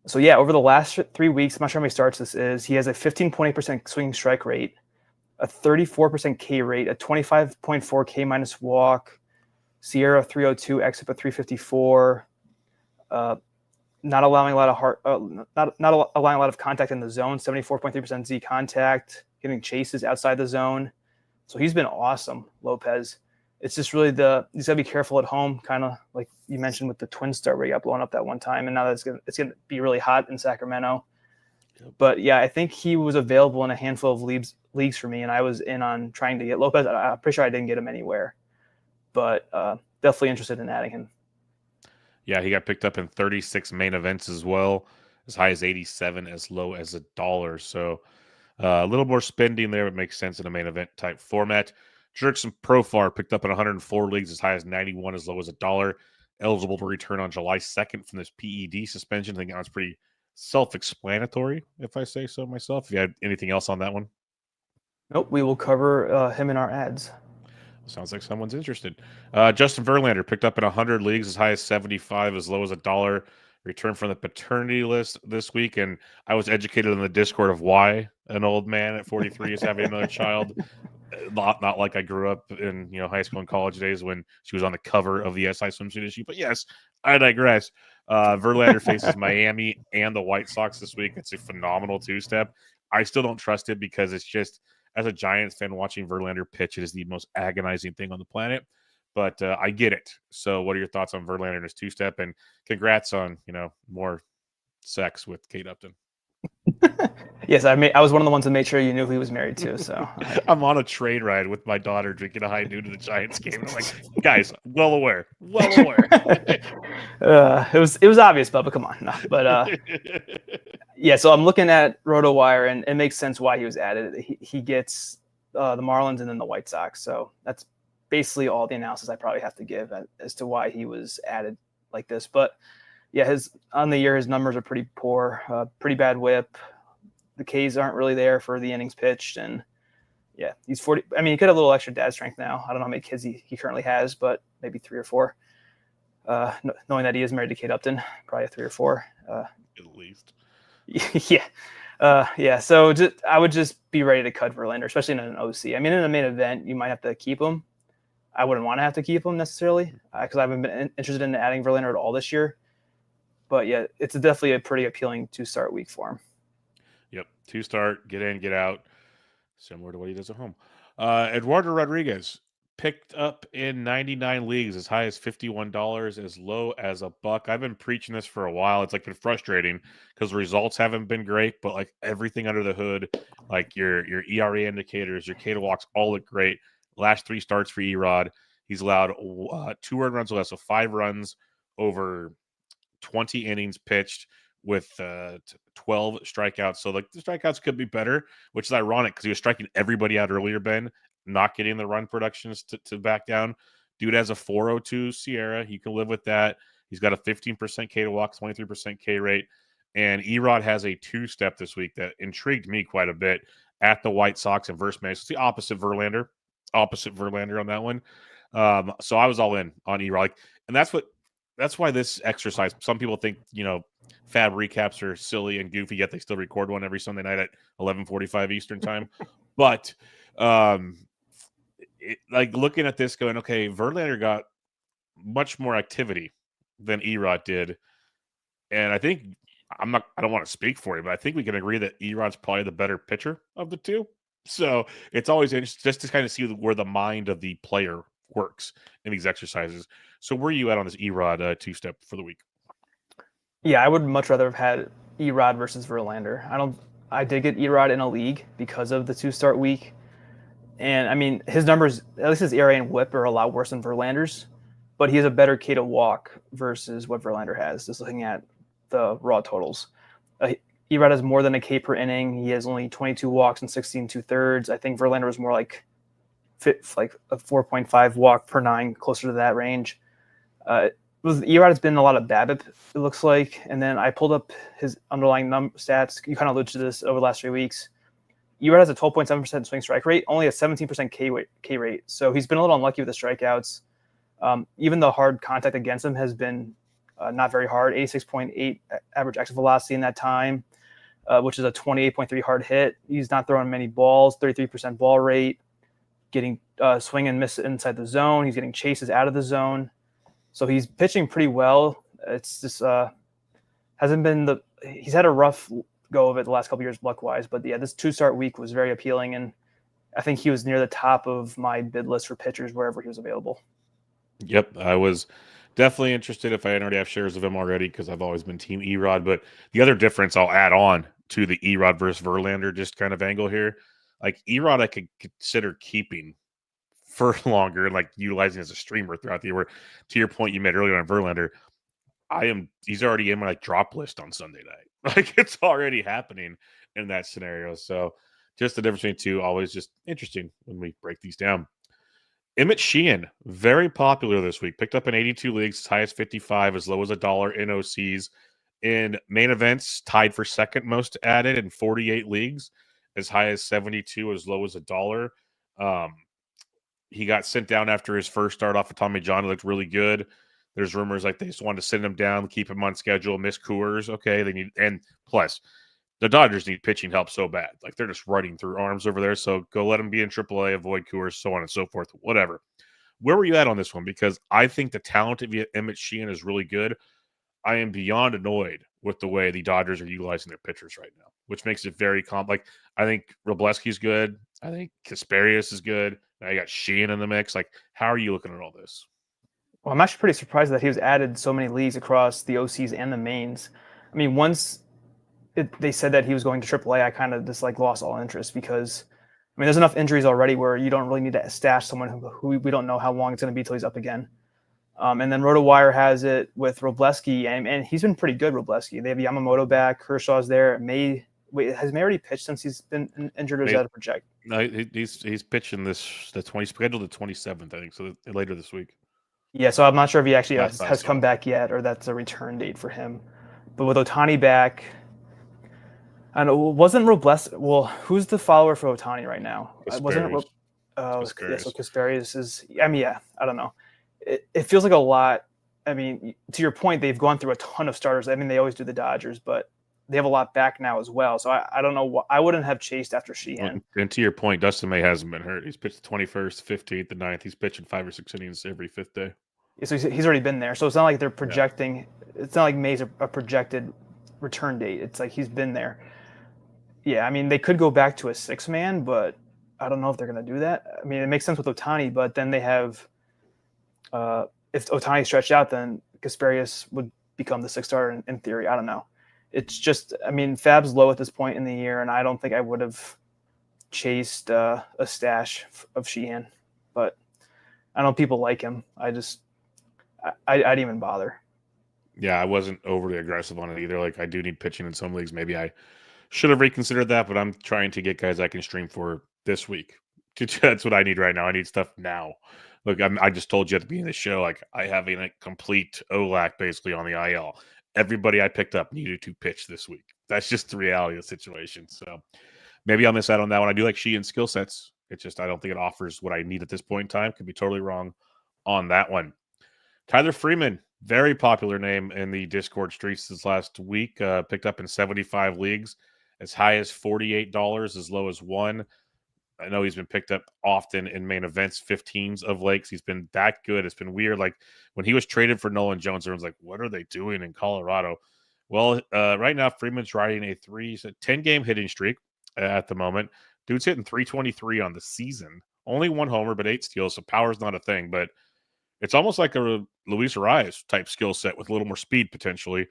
So yeah, over the last 3 weeks, I'm not sure how many starts this is. He has a 15.8% swinging strike rate, a 34% K rate, a 25.4 K minus walk, Sierra 302, xFIP 354. Not allowing a lot of not allowing a lot of contact in the zone, 74.3% Z contact, getting chases outside the zone. So he's been awesome, Lopez. It's just really he's got to be careful at home, kind of like you mentioned with the Twin start where he got blown up that one time, and now it's gonna be really hot in Sacramento. Yep. But yeah, I think he was available in a handful of leagues for me, and I was in on trying to get Lopez. I'm pretty sure I didn't get him anywhere, but definitely interested in adding him. Yeah, he got picked up in 36 main events as well, as high as 87, as low as $1. So a little more spending there, but makes sense in a main event type format. Jurickson Profar picked up in 104 leagues, as high as 91, as low as $1. Eligible to return on July 2nd from this PED suspension. I think that was pretty self-explanatory, if I say so myself. If you had anything else on that one? Nope, we will cover him in our ads. Sounds like someone's interested. Justin Verlander picked up in 100 leagues, as high as 75, as low as $1. Returned from the paternity list this week, and I was educated in the Discord of why an old man at 43 is having another child. Not like I grew up in high school and college days when she was on the cover of the SI swimsuit issue. But yes, I digress. Verlander faces Miami and the White Sox this week. It's a phenomenal 2-step. I still don't trust it because it's just, as a Giants fan watching Verlander pitch, it is the most agonizing thing on the planet. But I get it. So what are your thoughts on Verlander and his 2-step? And congrats on, more sex with Kate Upton. Yes, I was one of the ones that made sure you knew who he was married to. So I'm on a train ride with my daughter drinking a high noon to the Giants game. I'm like, guys, well aware. It was obvious, Bubba. Come on, no. But yeah. So I'm looking at RotoWire, and it makes sense why he was added. He gets the Marlins and then the White Sox. So that's basically all the analysis I probably have to give as to why he was added like this. But yeah, his numbers are pretty poor, pretty bad whip. The Ks aren't really there for the innings pitched, and yeah, he's 40. I mean, he could have a little extra dad strength now. I don't know how many kids he currently has, but maybe 3 or 4. Knowing that he is married to Kate Upton, probably 3 or 4. At least. Yeah. Yeah. So I would just be ready to cut Verlander, especially in an OC. I mean, in a main event, you might have to keep him. I wouldn't want to have to keep him necessarily because I haven't been interested in adding Verlander at all this year. But yeah, it's definitely a pretty appealing 2-start week for him. Yep. 2-start, get in, get out. Similar to what he does at home. Eduardo Rodriguez picked up in 99 leagues, as high as $51, as low as $1. I've been preaching this for a while. It's been frustrating because the results haven't been great, but everything under the hood, like your ERA indicators, your K to walks, all look great. Last 3 starts for Erod, he's allowed 2 earned runs or less, so 5 runs over 20 innings pitched with 12 strikeouts. So the strikeouts could be better, which is ironic because he was striking everybody out earlier, Ben, not getting the run productions to back down. Dude has a 402 Sierra. You can live with that. He's got a 15% K to walk, 23% K rate. And Erod has a 2-step this week that intrigued me quite a bit at the White Sox and versus Mets. It's the opposite Verlander on that one. So I was all in on Erod. And that's why this exercise, some people think, FAB recaps are silly and goofy, yet they still record one every Sunday night at 11:45 Eastern time. But looking at this going, okay, Verlander got much more activity than Erod did. And I think I don't want to speak for you, but I think we can agree that Erod's probably the better pitcher of the two. So it's always interesting just to kind of see where the mind of the player works in these exercises. So where are you at on this Erod 2-step for the week? Yeah, I would much rather have had Erod versus Verlander. I did get Erod in a league because of the 2-start week. And I mean, his numbers, at least his ERA and WHIP, are a lot worse than Verlander's, but he has a better K to walk versus what Verlander has, just looking at the raw totals. Erod has more than a K per inning. He has only 22 walks and 16 2/3. I think Verlander was more like a 4.5 walk per 9, closer to that range. Erod has been a lot of BABIP, it looks like. And then I pulled up his underlying stats. You kind of alluded to this over the last 3 weeks. Erod has a 12.7% swing strike rate, only a 17% K rate. So he's been a little unlucky with the strikeouts. Even the hard contact against him has been not very hard. 86.8 average exit velocity in that time, which is a 28.3 hard hit. He's not throwing many balls, 33% ball rate, getting swing and miss inside the zone. He's getting chases out of the zone. So he's pitching pretty well. It's just hasn't been he's had a rough go of it the last couple of years luck-wise. But yeah, this 2-start week was very appealing, and I think he was near the top of my bid list for pitchers wherever he was available. Yep, I was definitely interested if I didn't already have shares of him already because I've always been Team Erod. But the other difference I'll add on to the Erod versus Verlander just kind of angle here, like Erod I could consider keeping for longer and like utilizing as a streamer throughout the year. Where, to your point you made earlier on Verlander, he's already in my drop list on Sunday night. Like it's already happening in that scenario. So just the difference between two, always just interesting when we break these down. EMTT Sheen, very popular this week. Picked up in 82 leagues, as high as 55, as low as $1 in OCs. In main events, tied for second most added in 48 leagues, as high as 72, as low as $1. He got sent down after his first start off of Tommy John. He looked really good. There's rumors like they just wanted to send him down, keep him on schedule, miss Coors. Okay, they need, and plus, the Dodgers need pitching help so bad. Like they're just running through arms over there. So go let him be in AAA, avoid Coors, so on and so forth. Whatever. Where were you at on this one? Because I think the talent of EMTT Sheen is really good. I am beyond annoyed with the way the Dodgers are utilizing their pitchers right now, which makes it very like I think Robleski's good. I think Kasparius is good. Now you got Sheen in the mix. Like, how are you looking at all this? Well, I'm actually pretty surprised that he was added so many leagues across the OCs and the mains. I mean, once they said that he was going to AAA, I kind of just like lost all interest because, I mean, there's enough injuries already where you don't really need to stash someone who we don't know how long it's going to be till he's up again. And then RotoWire has it with Robleski, and he's been pretty good, Robleski. They have Yamamoto back, Kershaw's there. Has May already pitched since he's been injured, or is that a project? No, he's pitching scheduled the 27th, I think, so later this week. Yeah, so I'm not sure if he actually has come back yet, or that's a return date for him. But with Ohtani back, I don't know, wasn't Robleski? Well, who's the follower for Ohtani right now? Wasn't it? Yeah, so Kasparius is. I mean, yeah, I don't know. It feels like a lot. I mean, to your point, they've gone through a ton of starters. I mean, they always do the Dodgers, but they have a lot back now as well. So I don't know. I wouldn't have chased after Sheehan. And to your point, Dustin May hasn't been hurt. He's pitched the 21st, 15th, the 9th. He's pitching 5 or 6 innings every 5th day. Yeah, so he's already been there. So it's not like they're projecting. Yeah. It's not like May's a projected return date. It's like he's been there. Yeah, I mean, they could go back to a 6-man, but I don't know if they're going to do that. I mean, it makes sense with Ohtani, but then they have if Ohtani stretched out, then Kasparius would become the 6th starter in theory. I don't know. It's just, I mean, FAB's low at this point in the year, and I don't think I would have chased a stash of Sheehan. But I know people like him. I didn't even bother. Yeah, I wasn't overly aggressive on it either. Like, I do need pitching in some leagues. Maybe I should have reconsidered that, but I'm trying to get guys I can stream for this week. That's what I need right now. I need stuff now. Look, I just told you at the beginning of the show, like, I have a complete OLAC basically on the IL. Everybody I picked up needed to pitch this week. That's just the reality of the situation. So maybe I'll miss out on that one. I do like Sheehan's skill sets. It's just I don't think it offers what I need at this point in time. Could be totally wrong on that one. Tyler Freeman, very popular name in the Discord streets this last week. Picked up in 75 leagues, as high as $48, as low as $1. I know he's been picked up often in main events, 15s of late. He's been that good. It's been weird. Like when he was traded for Nolan Jones, everyone's like, what are they doing in Colorado? Well, right now, Freeman's riding a 10-game hitting streak at the moment. Dude's hitting 323 on the season. Only 1 homer, but 8 steals, so power's not a thing. But it's almost like a Luis Arias type skill set with a little more speed potentially.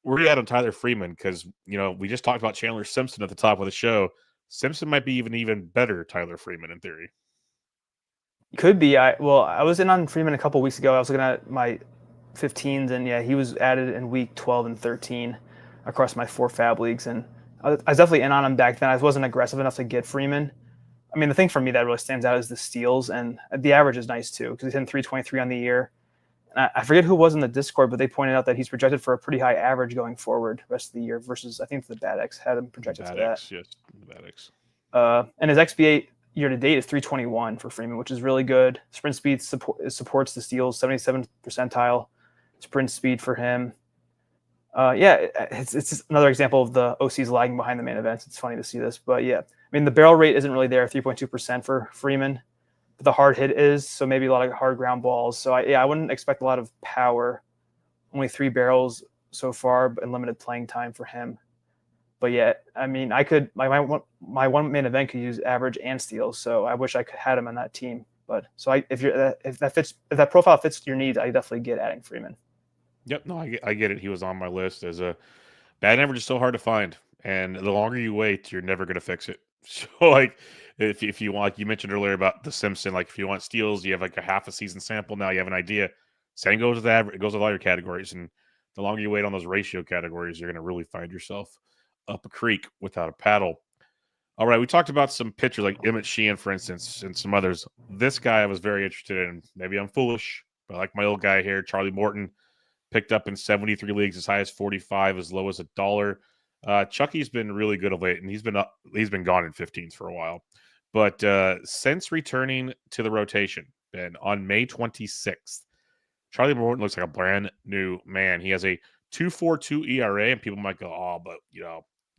where are you at on Tyler Freeman? Because, we just talked about Chandler Simpson at the top of the show. Simpson might be even better Tyler Freeman in theory. Could be. I was in on Freeman a couple weeks ago. I was looking at my 15s, and yeah, he was added in week 12 and 13 across my 4 FAAB leagues, and I was definitely in on him back then. I wasn't aggressive enough to get Freeman. I mean, the thing for me that really stands out is the steals, and the average is nice too because he's hitting 323 on the year. And I forget who was in the Discord, but they pointed out that he's projected for a pretty high average going forward the rest of the year versus I think the BADX had him projected to that. Yes, the BADX. And his XBA year to date is 321 for Freeman, which is really good. Sprint speed supports the steals, 77th percentile sprint speed for him. It's just another example of the OCs lagging behind the main events. It's funny to see this, but yeah, I mean the barrel rate isn't really there, 3.2% for Freeman, but the hard hit is, so maybe a lot of hard ground balls. So I wouldn't expect a lot of power. Only 3 barrels so far, and limited playing time for him. But yeah, I mean, I could my one main event could use average and steals, so I wish I could had him on that team. But so if that profile fits your needs, I definitely get adding Freeman. Yep, no, I get it. He was on my list as a bad average is so hard to find, and the longer you wait, you're never going to fix it. So like, if you want, like you mentioned earlier about the Simpson, like if you want steals, you have like a half a season sample. Now you have an idea. Same goes with average. It goes with all your categories, and the longer you wait on those ratio categories, you're going to really find yourself up a creek without a paddle. All right, we talked about some pitchers like EMTT Sheen, for instance, and some others. This guy I was very interested in. Maybe I'm foolish, but I like my old guy here, Charlie Morton. Picked up in 73 leagues, as high as 45, as low as $1. Chucky's been really good of late, and he's been gone in 15s for a while. But since returning to the rotation, and on May 26th, Charlie Morton looks like a brand new man. He has a 2.42 ERA, and people might go, "Oh, but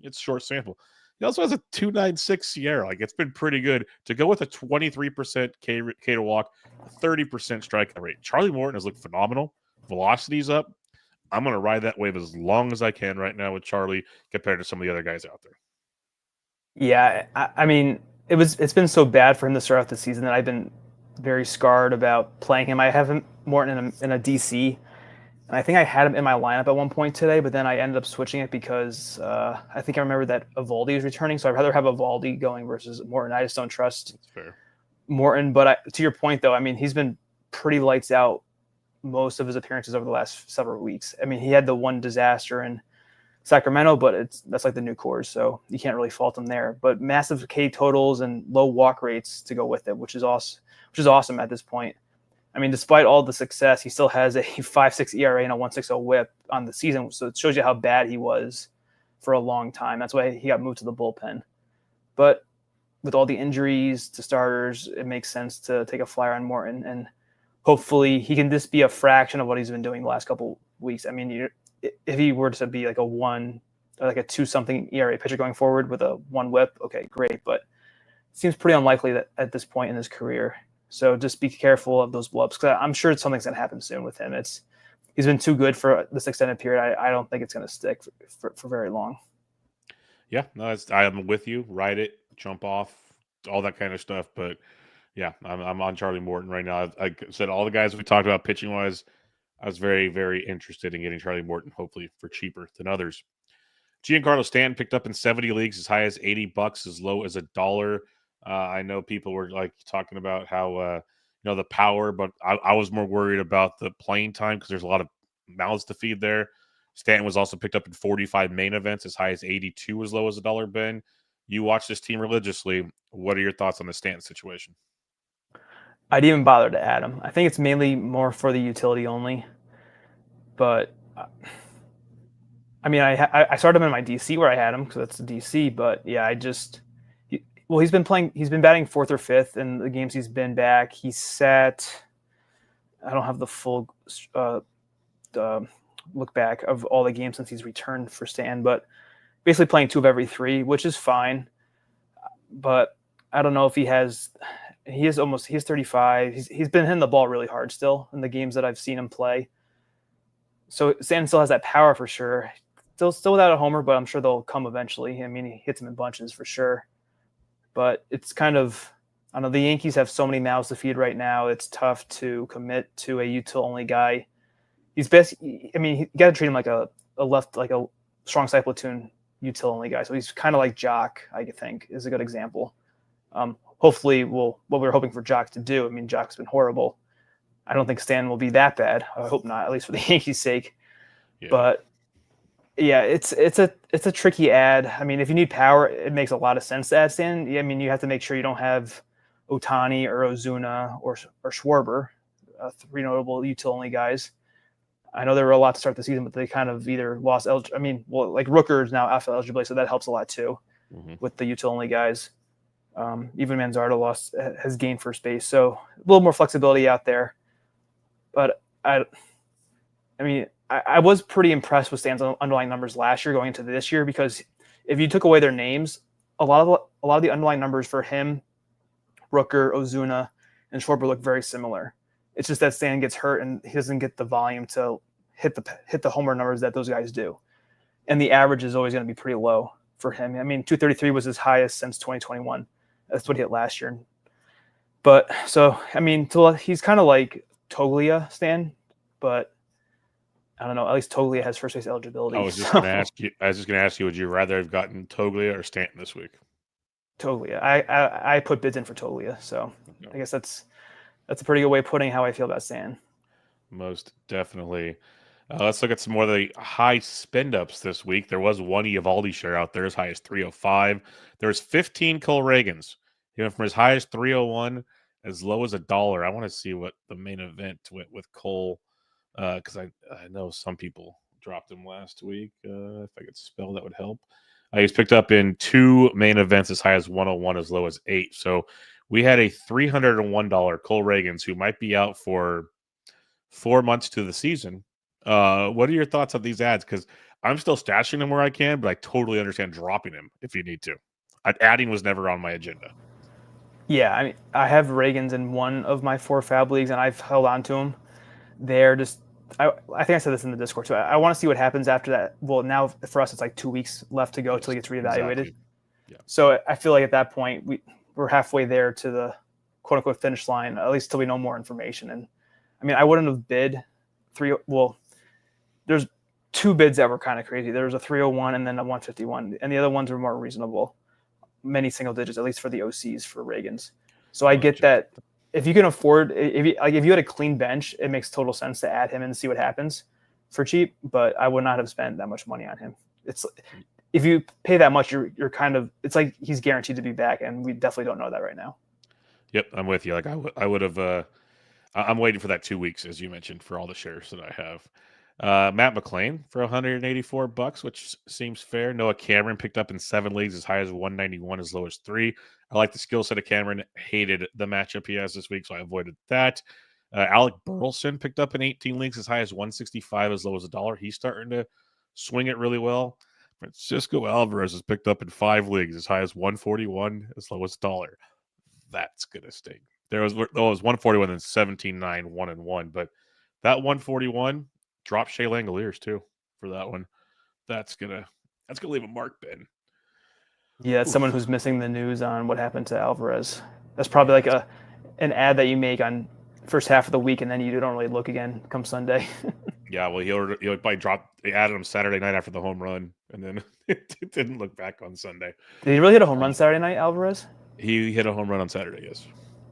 it's short sample." He also has a 2.96 SIERA. Like it's been pretty good to go with a 23% K to walk, 30% strikeout rate. Charlie Morton has looked phenomenal. Velocity's up. I'm going to ride that wave as long as I can right now with Charlie compared to some of the other guys out there. Yeah, I mean, it's been so bad for him to start out the season that I've been very scarred about playing him. I have him Morton in a DC, and I think I had him in my lineup at one point today, but then I ended up switching it because I think I remember that Evaldi is returning, so I'd rather have Evaldi going versus Morton. I just don't trust Morton. But to your point, though, I mean, he's been pretty lights out most of his appearances over the last several weeks. I mean, he had the one disaster in Sacramento, but that's like the new cores, so you can't really fault him there. But massive K totals and low walk rates to go with it, which is awesome at this point. I mean, despite all the success, he still has a 5.6 ERA and a 1.60 WHIP on the season, so it shows you how bad he was for a long time. That's why he got moved to the bullpen. But with all the injuries to starters, it makes sense to take a flyer on Morton, and hopefully he can just be a fraction of what he's been doing the last couple weeks. I mean, if he were to be like a 2-something ERA pitcher going forward with a 1 WHIP, okay, great. But it seems pretty unlikely that at this point in his career. So just be careful of those blowups because I'm sure something's going to happen soon with him. He's been too good for this extended period. I don't think it's going to stick for very long. Yeah, no, I'm with you. Ride it, jump off, all that kind of stuff. But yeah, I'm on Charlie Morton right now. I said all the guys we talked about pitching wise, I was very, very interested in getting Charlie Morton, hopefully for cheaper than others. Giancarlo Stanton picked up in 70 leagues, as high as $80, as low as $1. I know people were like talking about how the power, but I was more worried about the playing time because there's a lot of mouths to feed there. Stanton was also picked up in 45 main events, as high as 82, as low as $1. Ben, you watch this team religiously. What are your thoughts on the Stanton situation? I'd even bother to add him. I think it's mainly more for the utility only. But I mean, I started him in my DC where I had him because that's the DC. But yeah, he's been batting 4th or 5th in the games he's been back. He's sat. I don't have the full look back of all the games since he's returned for Stanton, but basically playing 2 of every 3, which is fine. But I don't know if he is 35. He's been hitting the ball really hard still in the games that I've seen him play. So Stanton still has that power for sure. Still without a homer, but I'm sure they'll come eventually. I mean, he hits them in bunches for sure. But it's kind of, I don't know, the Yankees have so many mouths to feed right now. It's tough to commit to a util only guy. He's best. I mean, you got to treat him like a a strong side platoon util only guy. So he's kind of like Jock, I think, is a good example. Hopefully, what we're hoping for Jock to do. I mean, Jock's been horrible. I don't think Stan will be that bad. I hope not, at least for the Yankees' sake. Yeah. But yeah, it's a tricky ad. I mean, if you need power, it makes a lot of sense to add Stan. I mean, you have to make sure you don't have Ohtani or Ozuna or Schwarber, 3 notable util only guys. I know there were a lot to start the season, but they kind of either lost. Like Rooker is now outfield eligibility, so that helps a lot too with the util only guys. Even Manzardo has gained first base, so a little more flexibility out there. But I was pretty impressed with Stan's underlying numbers last year going into this year, because if you took away their names, a lot of the underlying numbers for him, Rooker, Ozuna, and Schwarber look very similar. It's just that Stan gets hurt and he doesn't get the volume to hit the homer numbers that those guys do, and the average is always going to be pretty low for him. I mean, 233 was his highest since 2021. That's what he hit last year. But so I mean, he's kind of like Toglia, Stan, but I don't know. At least Toglia has first base eligibility. I was just going to ask you, would you rather have gotten Toglia or Stanton this week? Toglia. I put bids in for Toglia, so I guess that's a pretty good way of putting how I feel about Stan. Most definitely. Let's look at some more of the high spend-ups this week. There was one Eovaldi share out there as high as 305. There was 15 Cole Reagans. He went from as high as 301 as low as $1. I want to see what the main event went with Cole, because I know some people dropped him last week. If I could spell, that would help. He's picked up in 2 main events as high as 101, as low as 8. So we had a $301 Cole Reagans who might be out for 4 months to the season. What are your thoughts on these ads? Because I'm still stashing them where I can, but I totally understand dropping them if you need to. Adding was never on my agenda. Yeah, I mean, I have Reagans in one of my 4 FAB leagues, and I've held on to them. They're just, I think I said this in the Discord too. I want to see what happens after that. Well, now for us, it's like 2 weeks left to go until he gets reevaluated. Exactly. Yeah. So I feel like at that point, we're halfway there to the quote unquote finish line, at least till we know more information. And I mean, I wouldn't have bid 3. Well, there's 2 bids that were kind of crazy. There was a 301 and then a 151, and the other ones were more reasonable. Many single digits, at least for the OCs for Reagans. So I get that if you can afford, if you had a clean bench, it makes total sense to add him and see what happens for cheap. But I would not have spent that much money on him. It's if you pay that much, you're kind of, it's like he's guaranteed to be back, and we definitely don't know that right now. Yep, I'm with you. Like I would have. I'm waiting for that 2 weeks, as you mentioned, for all the shares that I have. Matt McClain for $184, which seems fair. Noah Cameron picked up in 7 leagues as high as 191, as low as 3. I like the skill set of Cameron. Hated the matchup he has this week, so I avoided that. Alec Burleson picked up in 18 leagues as high as 165, as low as $1. He's starting to swing it really well. Francisco Alvarez is picked up in 5 leagues as high as 141, as low as $1. That's gonna sting. There was 141 and 17-9, 1-1, but that 141. Drop Shea Langoliers too for that one. That's gonna leave a mark, Ben. Yeah, it's someone who's missing the news on what happened to Alvarez. That's probably like an ad that you make on first half of the week, and then you don't really look again come Sunday. Yeah, well, he'll probably drop. They added him Saturday night after the home run, and then it didn't look back on Sunday. Did he really hit a home run Saturday night, Alvarez? He hit a home run on Saturday, yes.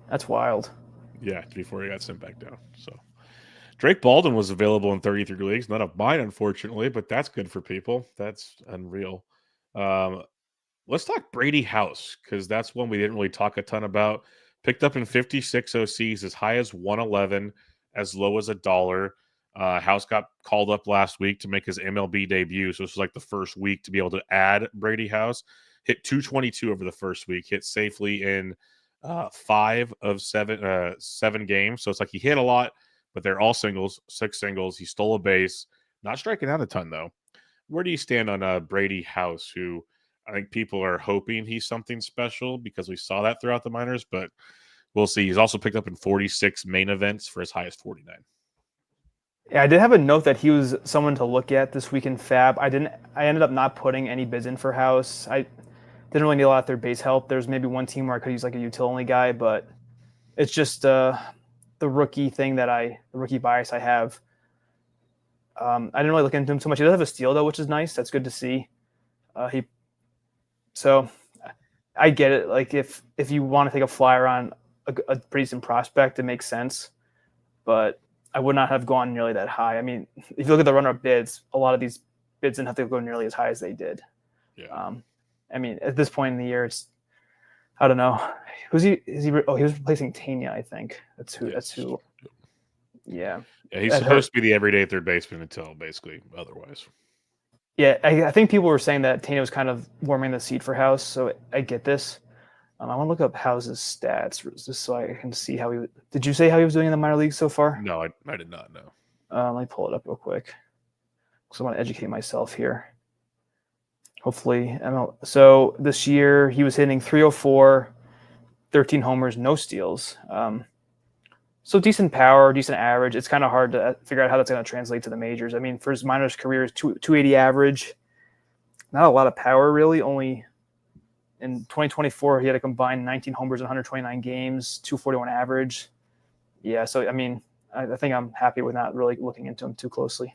That's wild. Yeah, before he got sent back down. So Drake Baldwin was available in 33 leagues. None of mine, unfortunately, but that's good for people. That's unreal. Let's talk Brady House, because that's one we didn't really talk a ton about. Picked up in 56 OCs as high as 111, as low as $1. House got called up last week to make his MLB debut, so this was like the first week to be able to add Brady House. Hit 222 over the first week. Hit safely in 5 of 7 games. So it's like he hit a lot, but they're all singles, 6 singles. He stole a base. Not striking out a ton, though. Where do you stand on Brady House, who I think people are hoping he's something special because we saw that throughout the minors, but we'll see. He's also picked up in 46 main events for as high as 49. Yeah, I did have a note that he was someone to look at this week in FAB. I ended up not putting any bids in for House. I didn't really need a lot of third base help. There's maybe one team where I could use like a util only guy, but it's just the rookie thing the rookie bias I have. I didn't really look into him too much. He does have a steal though, which is nice. That's good to see. So I get it. Like if you want to take a flyer on a pretty decent prospect, it makes sense. But I would not have gone nearly that high. I mean, if you look at the runner-up bids, a lot of these bids didn't have to go nearly as high as they did. Yeah. I mean, at this point in the year, I don't know. Who's he? He was replacing Tania, I think. That's who. Yeah. Yeah, he's supposed to be the everyday third baseman until basically otherwise. Yeah, I think people were saying that Tania was kind of warming the seat for House, so I get this. I want to look up House's stats just so I can see how he. Did you say how he was doing in the minor leagues so far? No, I did not know. Let me pull it up real quick because I want to educate myself here. Hopefully, so this year he was hitting 304, 13 homers, no steals. So decent power, decent average. It's kind of hard to figure out how that's going to translate to the majors. I mean, for his minors career, is 280 average. Not a lot of power, really. Only in 2024, he had a combined 19 homers in 129 games, 241 average. Yeah, so, I mean, I think I'm happy with not really looking into him too closely.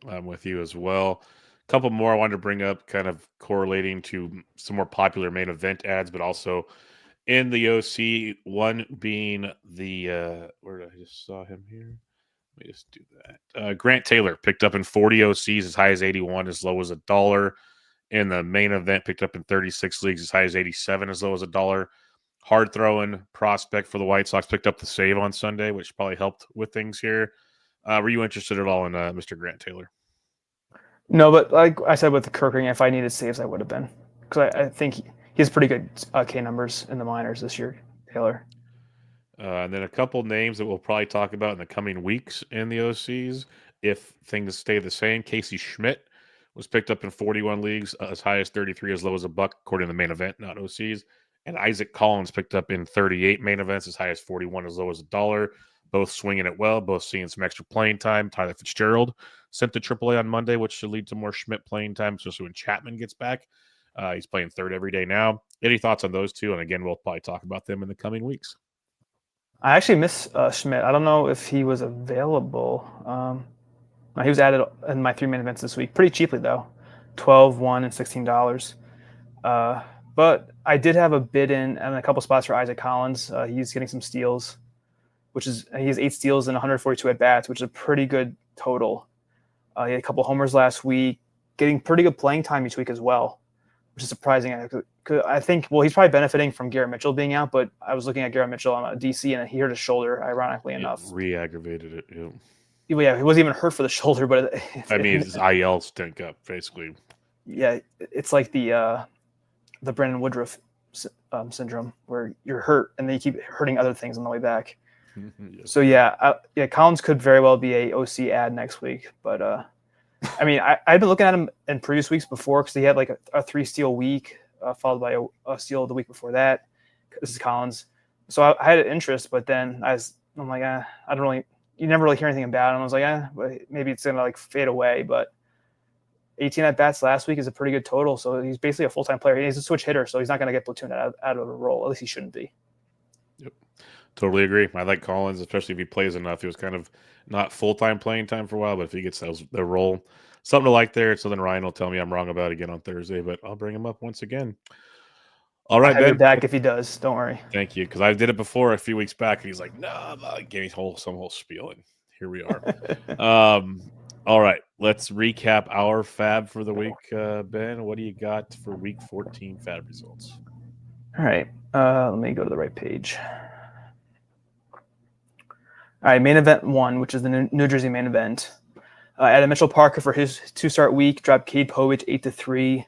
I'm with you as well. A couple more I wanted to bring up, kind of correlating to some more popular main event ads, but also in the OC, one being the where did I just saw him here? Let me just do that. Grant Taylor picked up in 40 OCs as high as 81, as low as $1. In the main event, picked up in 36 leagues as high as 87, as low as $1. Hard throwing prospect for the White Sox, picked up the save on Sunday, which probably helped with things here. Were you interested at all in Mr. Grant Taylor? No, but like I said with Kirk Green, if I needed saves, I would have been, because I think he has pretty good K numbers in the minors this year, Taylor. And then a couple names that we'll probably talk about in the coming weeks in the OCs, if things stay the same. Casey Schmidt was picked up in 41 leagues, as high as 33, as low as $1, according to the main event, not OCs. And Isaac Collins picked up in 38 main events, as high as 41, as low as $1. Both swinging it well, both seeing some extra playing time. Tyler Fitzgerald sent to AAA on Monday, which should lead to more Schmidt playing time, especially when Chapman gets back. He's playing third every day now. Any thoughts on those two? And again, we'll probably talk about them in the coming weeks. I actually miss Schmidt. I don't know if he was available. He was added in my 3 main events this week, pretty cheaply though, $12, $1, and $16. But I did have a bid in and a couple spots for Isaac Collins. He's getting some steals, he has 8 steals and 142 at bats, which is a pretty good total. He had a couple homers last week, getting pretty good playing time each week as well, which is surprising. I think, well, he's probably benefiting from Garrett Mitchell being out, but I was looking at Garrett Mitchell on DC and he hurt his shoulder, ironically enough. Re-aggravated it, yeah. Yeah, he wasn't even hurt for the shoulder, but I mean, his IL stink up, basically. Yeah, it's like the Brandon Woodruff syndrome, where you're hurt and then you keep hurting other things on the way back. Yes. So Collins could very well be a OC ad next week, but I mean, I've been looking at him in previous weeks before because he had like a 3-steal week, followed by a steal the week before that. This is Collins, so I had an interest, but then I'm like, I don't really. You never really hear anything about him. I was like, maybe it's gonna like fade away. But 18 at bats last week is a pretty good total. So he's basically a full-time player. He's a switch hitter, so he's not gonna get platooned out of a role. At least he shouldn't be. Yep, totally agree. I like Collins, especially if he plays enough. He was kind of not full-time playing time for a while, but if he gets the role, something to like there. It's something Ryan will tell me I'm wrong about again on Thursday, but I'll bring him up once again. All right, Ben. Back if he does. Don't worry. Thank you, because I did it before a few weeks back, and he's like, "No," gave me some whole spiel, and here we are. All right, let's recap our FAB for the week. Ben, what do you got for Week 14 FAB results? All right, let me go to the right page. All right, main event 1, which is the New Jersey main event. Added Mitchell Parker for his 2-start week. Dropped Cade Povich 8-3.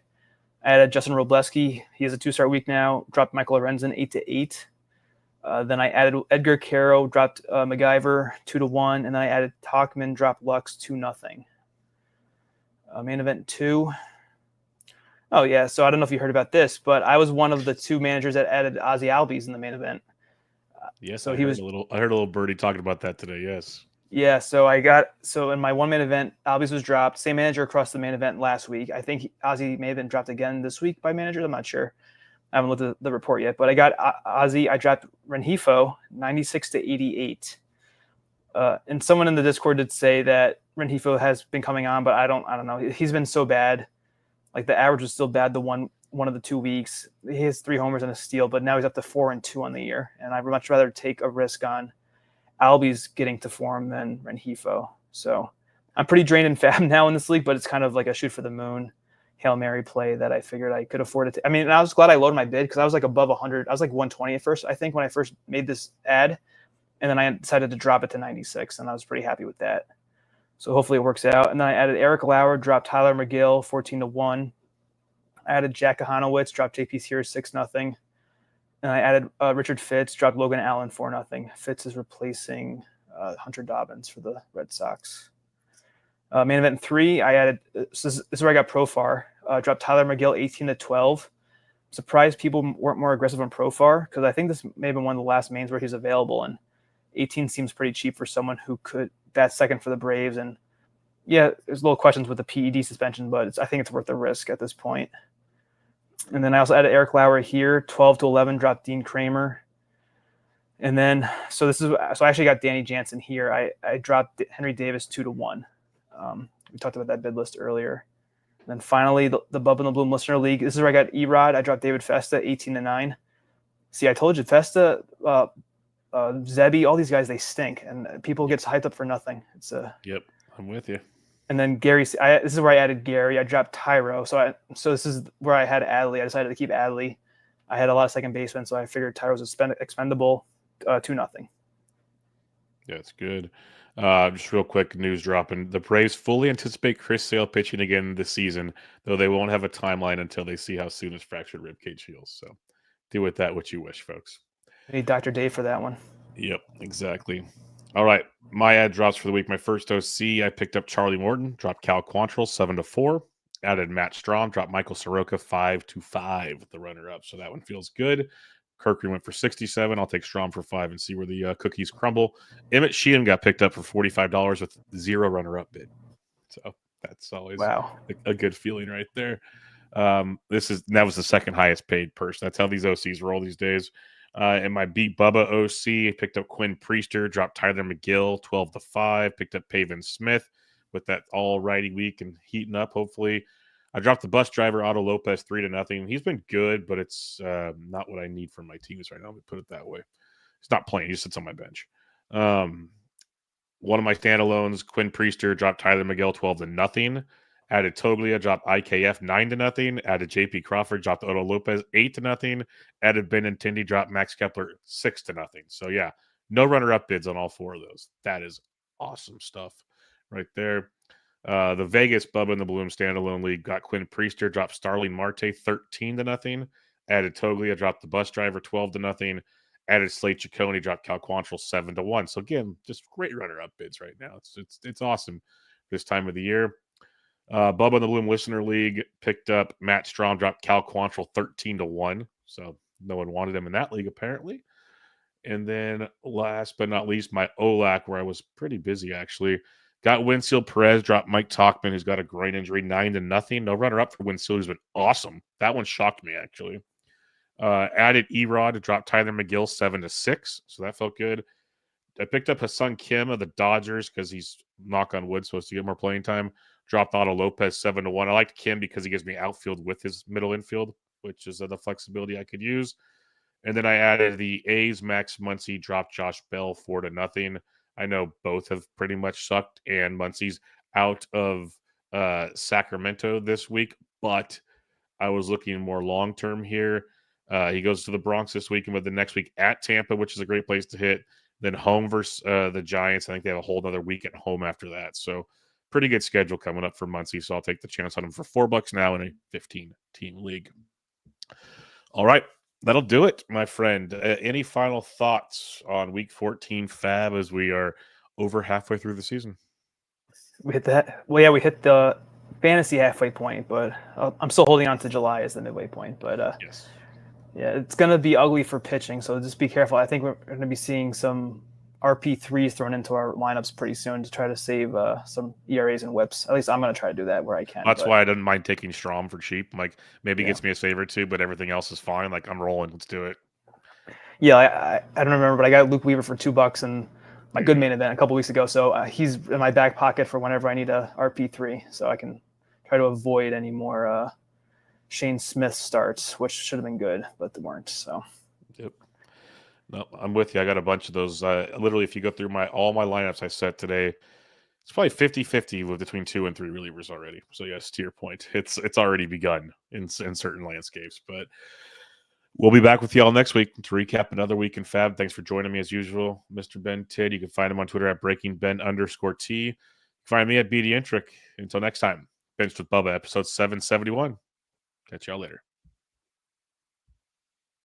Added Justin Robleski. He has a 2-start week now. Dropped Michael Lorenzen 8-8. Then I added Edgar Caro, dropped MacGyver 2-1, and then I added Talkman, dropped Lux 2-0. Main event 2. Oh yeah, so I don't know if you heard about this, but I was one of the 2 managers that added Ozzy Albies in the main event. Yes, so I heard a little birdie talking about that today. Yes. Yeah, so in my 1 main event, Albies was dropped. Same manager across the main event last week. I think Ozzy may have been dropped again this week by managers. I'm not sure. I haven't looked at the report yet, but I got Ozzy. I dropped Rengifo 96-88. And someone in the Discord did say that Rengifo has been coming on, but I don't know. He's been so bad. Like the average was still bad the one of the 2 weeks. He has 3 homers and a steal, but now he's up to 4-2 on the year. And I'd much rather take a risk on Albies getting to form than Rengifo. So I'm pretty drained in FAB now in this league, but it's kind of like a shoot for the moon, Hail Mary play that I figured I could afford it. I mean, I was glad I loaded my bid because I was like above 100. I was like 120 at first, I think, when I first made this ad. And then I decided to drop it to 96, and I was pretty happy with that. So hopefully it works out. And then I added Eric Lauer, dropped Tyler McGill 14-1. I added Jack Kahanowitz, dropped JP Sears 6-0. And I added Richard Fitz, dropped Logan Allen 4-0. Fitz is replacing Hunter Dobbins for the Red Sox. Main event 3, I added, this is where I got Profar. Dropped Tyler McGill 18-12. Surprised people weren't more aggressive on Profar because I think this may have been one of the last mains where he's available. And 18 seems pretty cheap for someone who could bat second for the Braves. And yeah, there's little questions with the PED suspension, but I think it's worth the risk at this point. And then I also added Eric Lauer here, 12-11, dropped Dean Kramer. And then, so I actually got Danny Jansen here. I dropped Henry Davis 2-1. We talked about that bid list earlier. And then finally, the Bubba and the Bloom Listener League. This is where I got Erod. I dropped David Festa 18-9. See, I told you, Festa, Zebby, all these guys, they stink, and people get hyped up for nothing. Yep, I'm with you. And then Gary, this is where I added Gary. I dropped Tyro. So this is where I had Adley. I decided to keep Adley. I had a lot of second basemen, so I figured Tyro was expendable. 2-0. Yeah, it's good. Just real quick news dropping. The Braves fully anticipate Chris Sale pitching again this season, though they won't have a timeline until they see how soon his fractured ribcage heals. So do with that what you wish, folks. I need Dr. Dave for that one. Yep, exactly. All right, my ad drops for the week. My first OC, I picked up Charlie Morton, dropped Cal Quantrill 7-4, added Matt Strahm, dropped Michael Soroka 5-5, the runner-up. So that one feels good. Kirk Green went for 67. I'll take Strahm for 5 and see where the cookies crumble. Emmett Sheehan got picked up for $45 with 0 runner-up bid. So that's always a good feeling right there. That was the second highest paid person. That's how these OCs roll these days. And my beat Bubba OC, picked up Quinn Priester, dropped Tyler McGill 12-5, picked up Pavin Smith with that all righty week and heating up, hopefully. I dropped the bus driver, Otto Lopez, 3-0. He's been good, but it's not what I need from my teams right now. Let me put it that way. He's not playing. He sits on my bench. One of my standalones, Quinn Priester, dropped Tyler McGill 12-0. Added Toglia, dropped IKF 9-0. Added JP Crawford, dropped Otto Lopez 8-0. Added Benintendi, dropped Max Kepler 6-0. So yeah, no runner-up bids on all 4 of those. That is awesome stuff right there. The Vegas Bubba and the Bloom standalone league got Quinn Priester, dropped Starling Marte 13-0. Added Toglia, dropped the bus driver 12-0. Added Slate Ciccone, dropped Cal Quantrill 7-1. So again, just great runner-up bids right now. It's awesome this time of the year. Bubba and the Bloom Listener League picked up Matt Strahm, dropped Cal Quantrill 13-1. So no one wanted him in that league, apparently. And then last but not least, my OLAC, where I was pretty busy, actually. Got Winfield Perez, dropped Mike Talkman, who's got a groin injury, 9-0. No runner-up for Winfield, who's been awesome. That one shocked me, actually. Added Erod, dropped Tyler McGill 7-6. So that felt good. I picked up Hassan Kim of the Dodgers because he's, knock on wood, supposed to get more playing time. Dropped Otto Lopez 7-1. I liked Kim because he gives me outfield with his middle infield, which is the flexibility I could use. And then I added the A's Max Muncy, dropped Josh Bell 4-0. I know both have pretty much sucked, and Muncy's out of Sacramento this week, but I was looking more long-term here. He goes to the Bronx this week, and with the next week at Tampa, which is a great place to hit. Then home versus the Giants. I think they have a whole other week at home after that. So pretty good schedule coming up for Muncy. So I'll take the chance on him for $4 now in a 15-team league. All right. That'll do it, my friend. Any final thoughts on Week 14 FAAB as we are over halfway through the season? We hit that. Well, yeah, we hit the fantasy halfway point, but I'm still holding on to July as the midway point. But yes. Yeah, it's going to be ugly for pitching, so just be careful. I think we're going to be seeing some RP3s thrown into our lineups pretty soon to try to save some ERAs and whips. At least I'm going to try to do that where I can. That's why I didn't mind taking Strahm for cheap. Like, maybe it gets me a save or two, but everything else is fine. Like, I'm rolling. Let's do it. Yeah, I don't remember, but I got Luke Weaver for $2, and my good main event a couple weeks ago. So he's in my back pocket for whenever I need a RP3, so I can try to avoid any more Shane Smith starts, which should have been good, but they weren't. So. Yep. No, I'm with you. I got a bunch of those. Literally, if you go through all my lineups I set today, it's probably 50-50 with between 2 and 3 relievers already. So yes, to your point, it's already begun in certain landscapes. But we'll be back with y'all next week to recap another week in FAAB. Thanks for joining me as usual, Mr. Ben Tidd. You can find him on Twitter at BreakingBen_T. You can find me at BD Intric. Until next time, Benched with Bubba, episode 771. Catch y'all later.